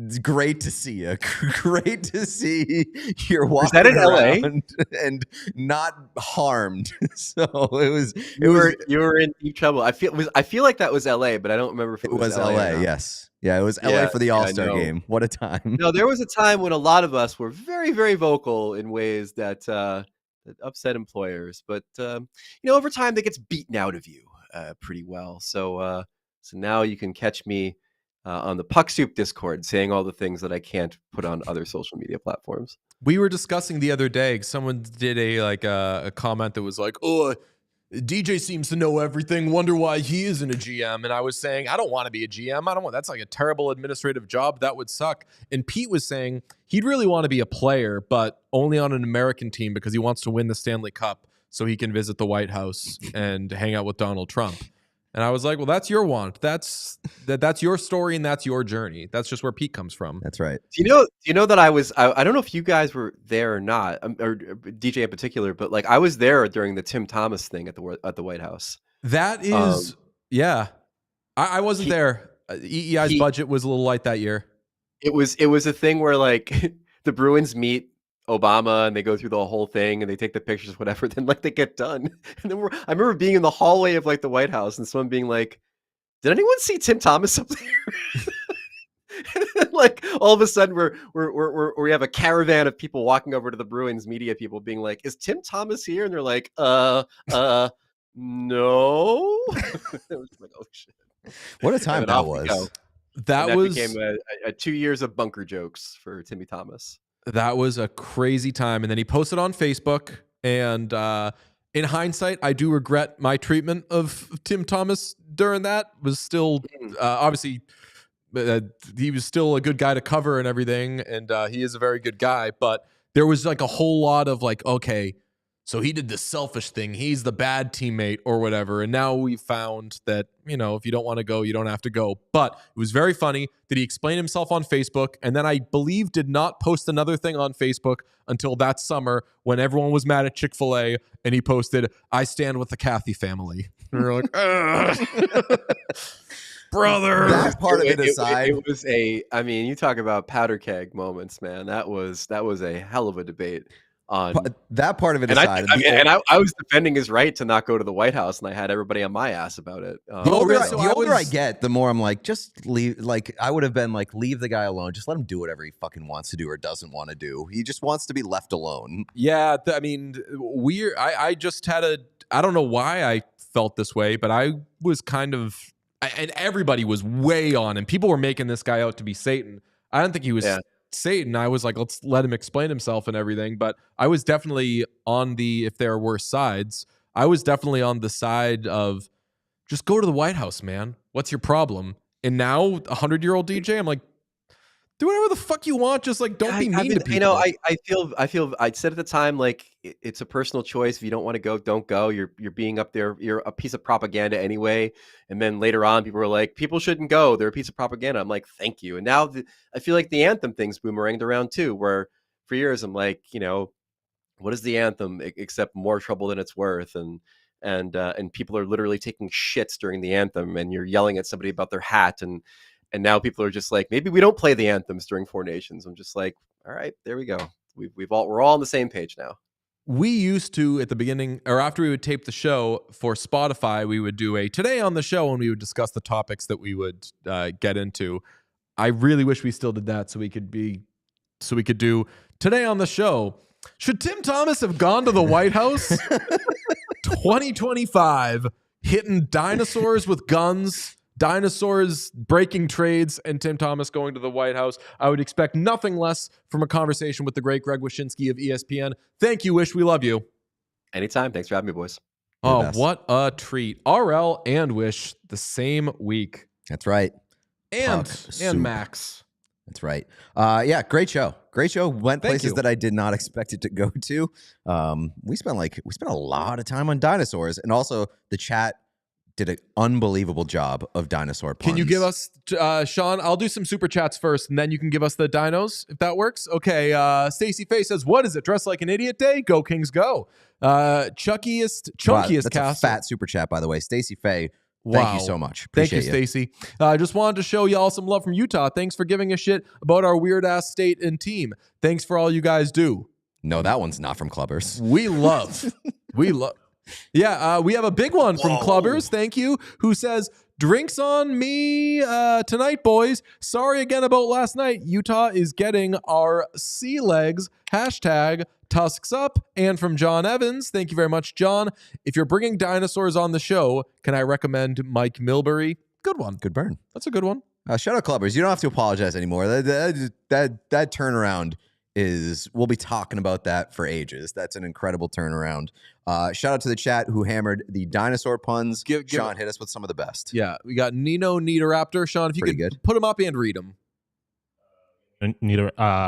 it's great to see you. Great to see you're walking around and not harmed. So you were in deep trouble. I feel like that was LA, but I don't remember if it was LA. Yes. Yeah, it was LA for the All-Star game. What a time. No, there was a time when a lot of us were very, very vocal in ways that upset employers. But over time that gets beaten out of you pretty well. So now you can catch me on the Puck Soup Discord saying all the things that I can't put on other social media platforms. We were discussing the other day, someone did a comment that was like, oh, DJ seems to know everything, wonder why he isn't a GM. And I was saying, I don't want to be a GM. That's like a terrible administrative job. That would suck. And Pete was saying he'd really want to be a player, but only on an American team because he wants to win the Stanley Cup so he can visit the White House and hang out with Donald Trump. And I was like, well, that's your want. That's your story and that's your journey. That's just where Pete comes from. That's right. Do you know that I don't know if you guys were there or not, or DJ in particular, but like I was there during the Tim Thomas thing at the White House. That is, yeah. I wasn't there. EEI's budget was a little light that year. It was a thing where like the Bruins meet Obama and they go through the whole thing and they take the pictures, whatever. Then like they get done, and then I remember being in the hallway of like the White House and someone being like, "Did anyone see Tim Thomas up there?" And then, like all of a sudden we have a caravan of people walking over to the Bruins media people, being like, "Is Tim Thomas here?" And they're like, no. It was like, oh shit! What a time that was. That was became a 2 years of bunker jokes for Timmy Thomas. That was a crazy time. And then he posted on Facebook. And in hindsight, I do regret my treatment of Tim Thomas during that. Was still, obviously, he was still a good guy to cover and everything. And he is a very good guy. But there was like a whole lot of like, okay, so he did the selfish thing. He's the bad teammate or whatever. And now we found that, if you don't want to go, you don't have to go. But it was very funny that he explained himself on Facebook. And then I believe did not post another thing on Facebook until that summer when everyone was mad at Chick-fil-A. And he posted, I stand with the Cathy family. And we were like, brother. That part of it aside. It was you talk about powder keg moments, man. That was a hell of a debate. On that part of it and aside, I was defending his right to not go to the White House, and I had everybody on my ass about it. The older I get, the more I'm like, just leave. Like I would have been like, leave the guy alone. Just let him do whatever he fucking wants to do or doesn't want to do. He just wants to be left alone. Yeah, I I don't know why I felt this way, but I was and everybody was way on him. People were making this guy out to be Satan. I don't think he was Satan. I was like, let's let him explain himself and everything. But I was definitely on if there were sides, I was definitely on the side of just go to the White House, man. What's your problem? And now 100-year-old DJ, I'm like, do whatever the fuck you want. Just like, don't be mean to people. You know, I feel I said at the time, like, it's a personal choice. If you don't want to go, don't go. You're being up there. You're a piece of propaganda anyway. And then later on, people were like, people shouldn't go. They're a piece of propaganda. I'm like, thank you. And now I feel like the anthem thing's boomeranged around too, where for years I'm like, you know, what is the anthem except more trouble than it's worth? And people are literally taking shits during the anthem, and you're yelling at somebody about their hat, and now people are just like, maybe we don't play the anthems during Four Nations. I'm just like, all right, there we go. We're all on the same page now. We used to, at the beginning or after we would tape the show for Spotify, we would do a Today on the Show, and we would discuss the topics that we would get into. I really wish we still did that so we could do Today on the Show. Should Tim Thomas have gone to the White House? 2025, hitting dinosaurs with guns, dinosaurs breaking trades, and Tim Thomas going to the White House. I would expect nothing less from a conversation with the great Greg Wyshynski of ESPN. Thank you, Wish. We love you. Anytime. Thanks for having me, boys. Oh, what a treat. RL and Wish the same week. That's right. And Max. That's right. Yeah, great show. Great show. Went places that I did not expect it to go to. We spent a lot of time on dinosaurs, and also the chat did an unbelievable job of dinosaur puns. Can you give us, Sean? I'll do some super chats first, and then you can give us the dinos if that works. Okay. Stacy Faye says, "What is it? Dressed like an idiot day? Go Kings, go!" Chunkiest that's cast. A fat super chat, by the way. Stacy Faye. Thank you so much. Appreciate Thank you, Stacy. I just wanted to show y'all some love from Utah. Thanks for giving a shit about our weird-ass state and team. Thanks for all you guys do. No, that one's not from Clubbers. We love. Yeah, we have a big one from Clubbers. Thank you. Who says, "Drinks on me tonight, boys. Sorry again about last night. Utah is getting our sea legs. Hashtag Tusks up." And from John Evans, thank you very much, John. "If you're bringing dinosaurs on the show, can I recommend Mike Milbury?" Good one. Good burn. That's a good one. Shout out Clubbers. You don't have to apologize anymore. That turnaround we'll be talking about that for ages. That's an incredible turnaround. Shout out to the chat who hammered the dinosaur puns. Sean, hit us with some of the best. Yeah, we got Nino Niederaptor. Sean, if you could put them up and read them.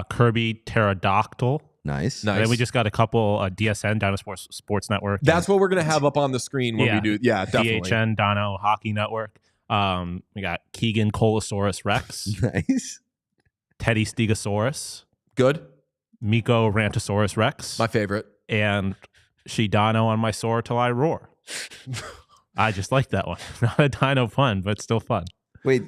Kirby Pterodactyl. Nice. And then we just got a couple DSN, Dino Sports Network. That's what we're going to have up on the screen when we do. Yeah, definitely. DHN, Dino Hockey Network. We got Keegan Colosaurus Rex. Nice. Teddy Stegosaurus. Good. Miko Rantosaurus Rex. My favorite. And Shidano on my sword till I roar. I just like that one. Not a dino pun, but still fun. Wait,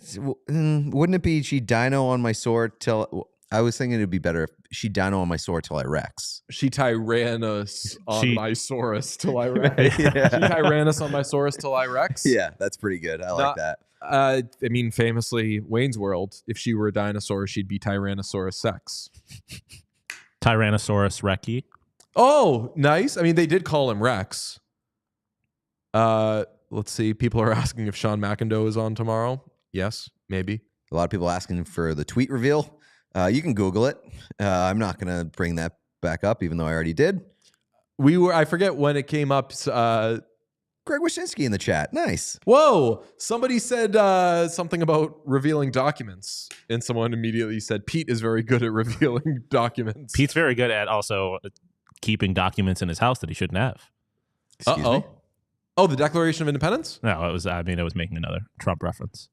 wouldn't it be Shidano on my sword till... I was thinking it'd be better if she dino on my sword till I Rex. She Tyrannus on my Saurus till I Rex. She Tyrannus on my Saurus till I Rex. Yeah, that's pretty good. I like that. I mean, famously, Wayne's World, if she were a dinosaur, she'd be Tyrannosaurus Sex. Tyrannosaurus Rexy. Oh, nice. I mean, they did call him Rex. Let's see. People are asking if Sean McIndoe is on tomorrow. Yes, maybe. A lot of people asking for the tweet reveal. You can Google it. I'm not going to bring that back up, even though I already did. I forget when it came up. Greg Wyshynski in the chat. Nice. Whoa. Somebody said something about revealing documents, and someone immediately said Pete is very good at revealing documents. Pete's very good at also keeping documents in his house that he shouldn't have. Excuse me? Oh, the Declaration of Independence? No, it was making another Trump reference.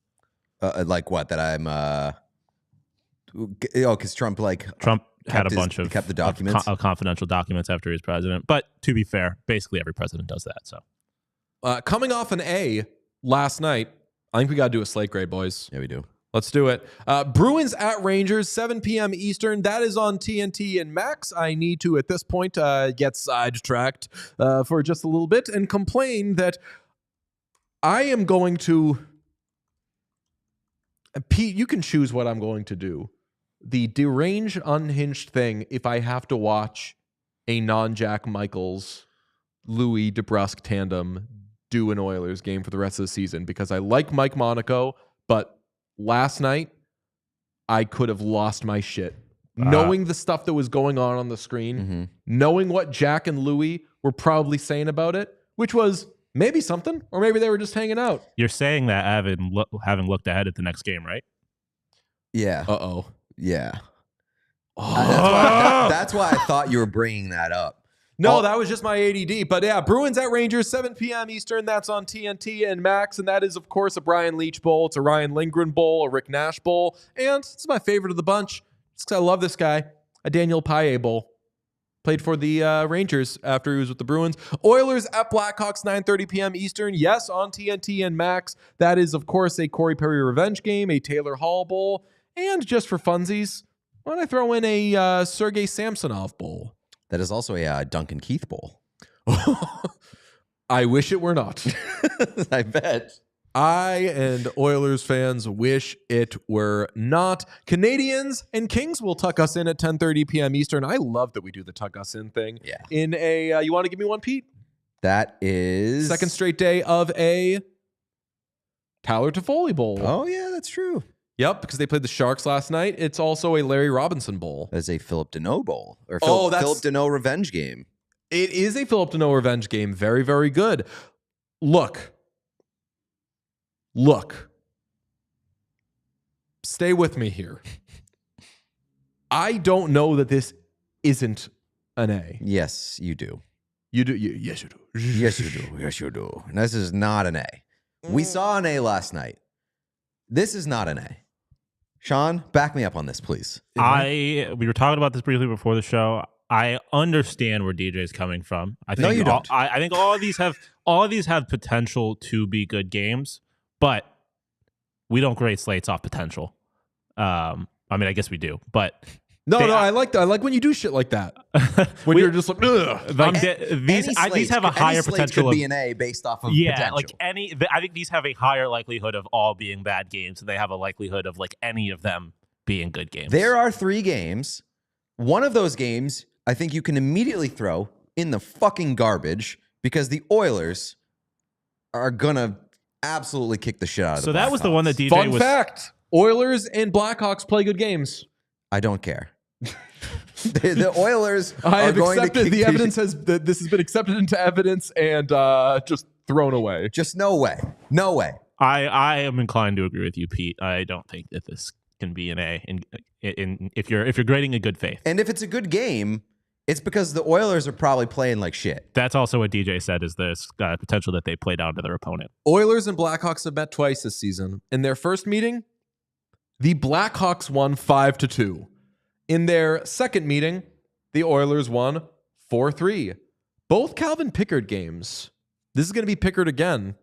Like what? That I'm... because Trump had a bunch of kept the documents, confidential documents after he was president. But to be fair, basically every president does that. So, coming off an A last night, I think we got to do a Slate Grade, boys. Yeah, we do. Let's do it. Bruins at Rangers, 7 p.m. Eastern. That is on TNT. And Max, I need to at this point get sidetracked for just a little bit and complain that I am going to. Pete, you can choose what I'm going to do. The deranged, unhinged thing if I have to watch a non-Jack Michaels Louis DeBrusque tandem do an Oilers game for the rest of the season, because I like Mike Monaco, but last night I could have lost my shit. Knowing the stuff that was going on the screen, knowing what Jack and Louis were probably saying about it, which was maybe something, or maybe they were just hanging out. You're saying that having looked ahead at the next game, right? Yeah. Uh-oh. Yeah. That's why I thought you were bringing that up. No, that was just my ADD. But yeah, Bruins at Rangers, 7 p.m. Eastern. That's on TNT and Max. And that is, of course, a Brian Leach Bowl. It's a Ryan Lindgren Bowl, a Rick Nash Bowl. And it's my favorite of the bunch. Just 'cause I love this guy. A Daniel Paille Bowl. Played for the Rangers after he was with the Bruins. Oilers at Blackhawks, 9:30 p.m. Eastern. Yes, on TNT and Max. That is, of course, a Corey Perry revenge game, a Taylor Hall Bowl. And just for funsies, why don't I throw in a Sergei Samsonov Bowl? That is also a Duncan Keith Bowl. I wish it were not. I bet. I and Oilers fans wish it were not. Canadians and Kings will tuck us in at 10:30 p.m. Eastern. I love that we do the tuck us in thing. Yeah. In a, you want to give me one, Pete? That is... Second straight day of a Tyler Toffoli Bowl. Oh, yeah, that's true. Yep, because they played the Sharks last night. It's also a Larry Robinson Bowl. That's a Philip Deneau Bowl. Or Oh, that's- Philip Deneau revenge game. It is a Philip Deneau revenge game. Very, very good. Look. Stay with me here. I don't know that this isn't an A. Yes, you do. You do? Yes, you do. Yes, you do. Yes, you do. And this is not an A. We saw an A last night. This is not an A. Sean, back me up on this, please. We were talking about this briefly before the show. I understand where DJ's coming from. I think No, you don't. I think all of these have potential to be good games, but we don't grade slates off potential. I mean, I guess we do, but No, I like when you do shit like that. When you're just like, ugh. These have a higher potential could of be an A based off of yeah, potential. like I think these have a higher likelihood of all being bad games. They have a likelihood of like any of them being good games. There are 3 games. One of those games, I think you can immediately throw in the fucking garbage because the Oilers are gonna absolutely kick the shit out of So the that was the Blackhawks. one that DJ Fun was. fact: Oilers and Blackhawks play good games. I don't care. the Oilers I are have going to accepted kick the evidence this has been accepted into evidence and just thrown away. Just no way. No way. I am inclined to agree with you, Pete. I don't think that this can be an A. In if you're grading a good faith, And if it's a good game, it's because the Oilers are probably playing like shit. that's also what DJ said. Is this potential that they play down to their opponent? Oilers and Blackhawks have met twice this season. In their first meeting, the Blackhawks won 5-2. In their second meeting, the Oilers won 4-3. Both Calvin Pickard games. This is going to be Pickard again.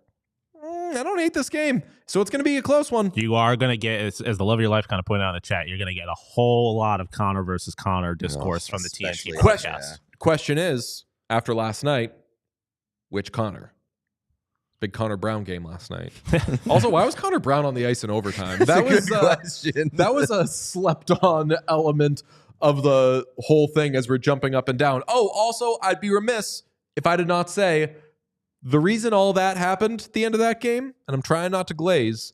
I don't hate this game, so it's going to be a close one. You are going to get, as the love of your life kind of pointed out in the chat, you're going to get a whole lot of Connor versus Connor discourse from the TNT especially- podcast. Question is, after last night, which Connor? Big Connor Brown game last night. Also, why was Connor Brown on the ice in overtime? That's a good question. That was a slept-on element of the whole thing as we're jumping up and down. Oh, also, I'd be remiss if I did not say the reason all that happened at the end of that game, and I'm trying not to glaze,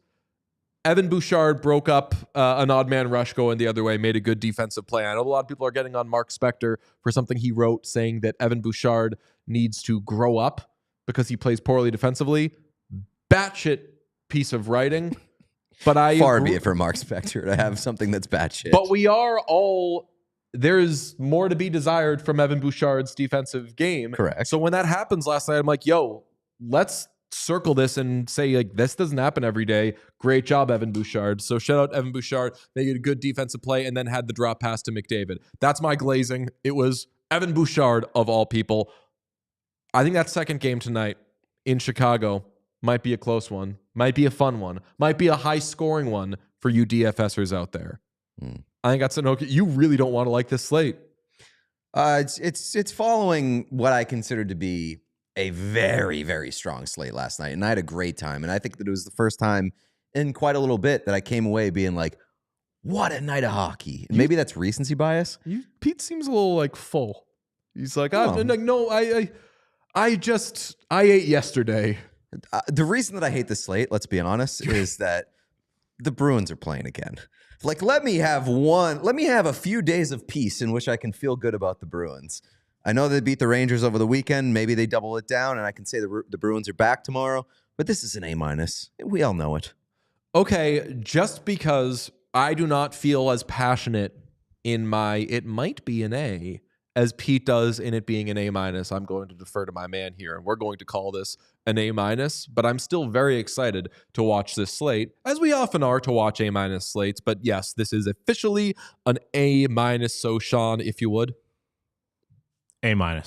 Evan Bouchard broke up an odd man rush going the other way, made a good defensive play. I know a lot of people are getting on Mark Spector for something he wrote saying that Evan Bouchard needs to grow up because he plays poorly defensively. Batshit piece of writing. But Far be it for Mark Spector to have something that's batshit. But we are all, there's more to be desired from Evan Bouchard's defensive game. Correct. So when that happens last night, I'm like, yo, let's circle this and say, like, this doesn't happen every day. Great job, Evan Bouchard. So shout out Evan Bouchard. They did a good defensive play and then had the drop pass to McDavid. That's my glazing. It was Evan Bouchard of all people. I think that second game tonight in Chicago might be a close one, might be a fun one, might be a high-scoring one for you DFSers out there. I think that's an okay. You really don't want to like this slate. It's following what I considered to be a very, very strong slate last night, and I had a great time. And I think that it was the first time in quite a little bit that I came away being like, "What a night of hockey!" And maybe that's recency bias. Pete seems a little like full. He's like, Oh. I ate yesterday. The reason that I hate the slate, let's be honest, is that the Bruins are playing again. Like, let me have a few days of peace in which I can feel good about the Bruins. I know they beat the Rangers over the weekend. Maybe they double it down, and I can say the Bruins are back tomorrow. But this is an A-. We all know it. Okay, just because I do not feel as passionate in my it might be an A as Pete does in it being an A-, I'm going to defer to my man here, and we're going to call this an A-, but I'm still very excited to watch this slate, as we often are to watch A- slates. But yes, this is officially an A-. So Sean, if you would. A-.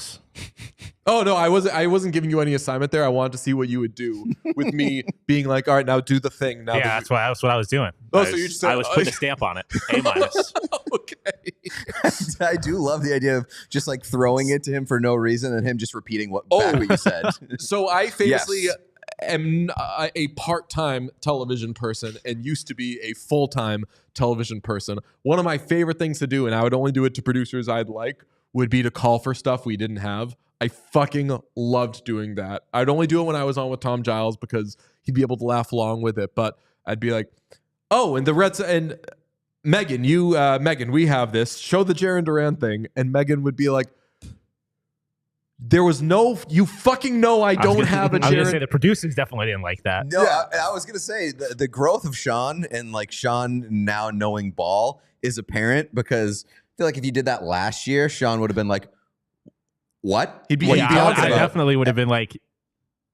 Oh no, I wasn't giving you any assignment there. I wanted to see what you would do with me being like, all right, now do the thing. Now that's what I was doing. Oh, so you just said, I was putting a stamp on it. A-. Okay. I do love the idea of just like throwing it to him for no reason and him just repeating what you said. So I famously am a part-time television person and used to be a full-time television person. One of my favorite things to do, and I would only do it to producers I'd like, would be to call for stuff we didn't have. I fucking loved doing that. I'd only do it when I was on with Tom Giles because he'd be able to laugh along with it. But I'd be like, oh, and the Reds and Megan, Megan, we have this. Show the Jaren Duran thing. And Megan would be like, there was no, you fucking know I don't have a Jaren. I was going to say the producers definitely didn't like that. No, I was going to say the growth of Sean and like Sean now knowing ball is apparent because I feel like if you did that last year, Sean would have been like, what? I definitely would have been like,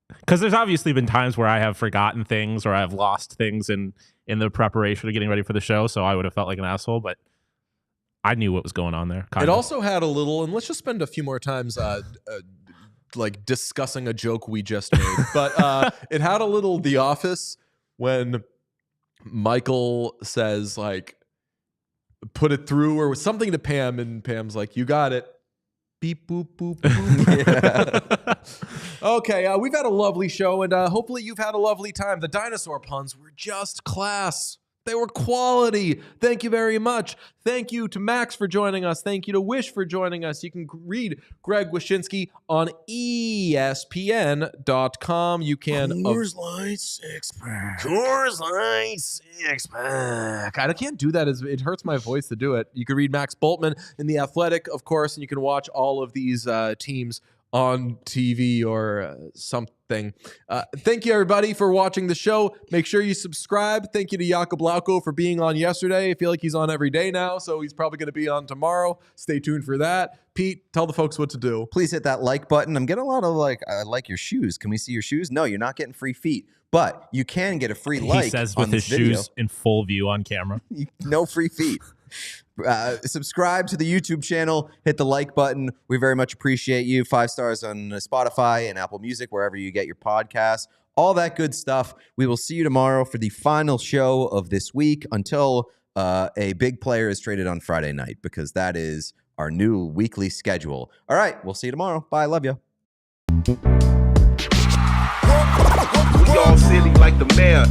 because there's obviously been times where I have forgotten things or I've lost things in the preparation of getting ready for the show. So I would have felt like an asshole, but I knew what was going on there. It also had a little, and let's just spend a few more times like discussing a joke we just made, but it had a little The Office when Michael says like, put it through or something to Pam, and Pam's like, you got it. Beep, boop, boop, boop. Okay, we've had a lovely show, and hopefully you've had a lovely time. The dinosaur puns were just class. They were quality. Thank you very much. Thank you to Max for joining us. Thank you to Wish for joining us. You can read Greg Wyshynski on ESPN.com. You can... Coors Light six-pack. Coors Light six-pack. I can't do that. It hurts my voice to do it. You can read Max Bultman in The Athletic, of course, and you can watch all of these teams on TV or something. Thank you, everybody, for watching the show. Make sure you subscribe. Thank you to Jakob Lauko for being on yesterday. I feel like he's on every day now, so he's probably going to be on tomorrow. Stay tuned for that. Pete, tell the folks what to do. Please hit that like button. I'm getting a lot of like, I like your shoes. Can we see your shoes? No, you're not getting free feet, but you can get a free like. He says with his shoes in full view on camera. No free feet. Subscribe to the YouTube channel, hit the like button. We very much appreciate you. 5 stars on Spotify and Apple Music, wherever you get your podcasts, all that good stuff. We will see you tomorrow for the final show of this week until a big player is traded on Friday night, because that is our new weekly schedule. All right, we'll see you tomorrow. Bye, love you. We all silly like the mayor.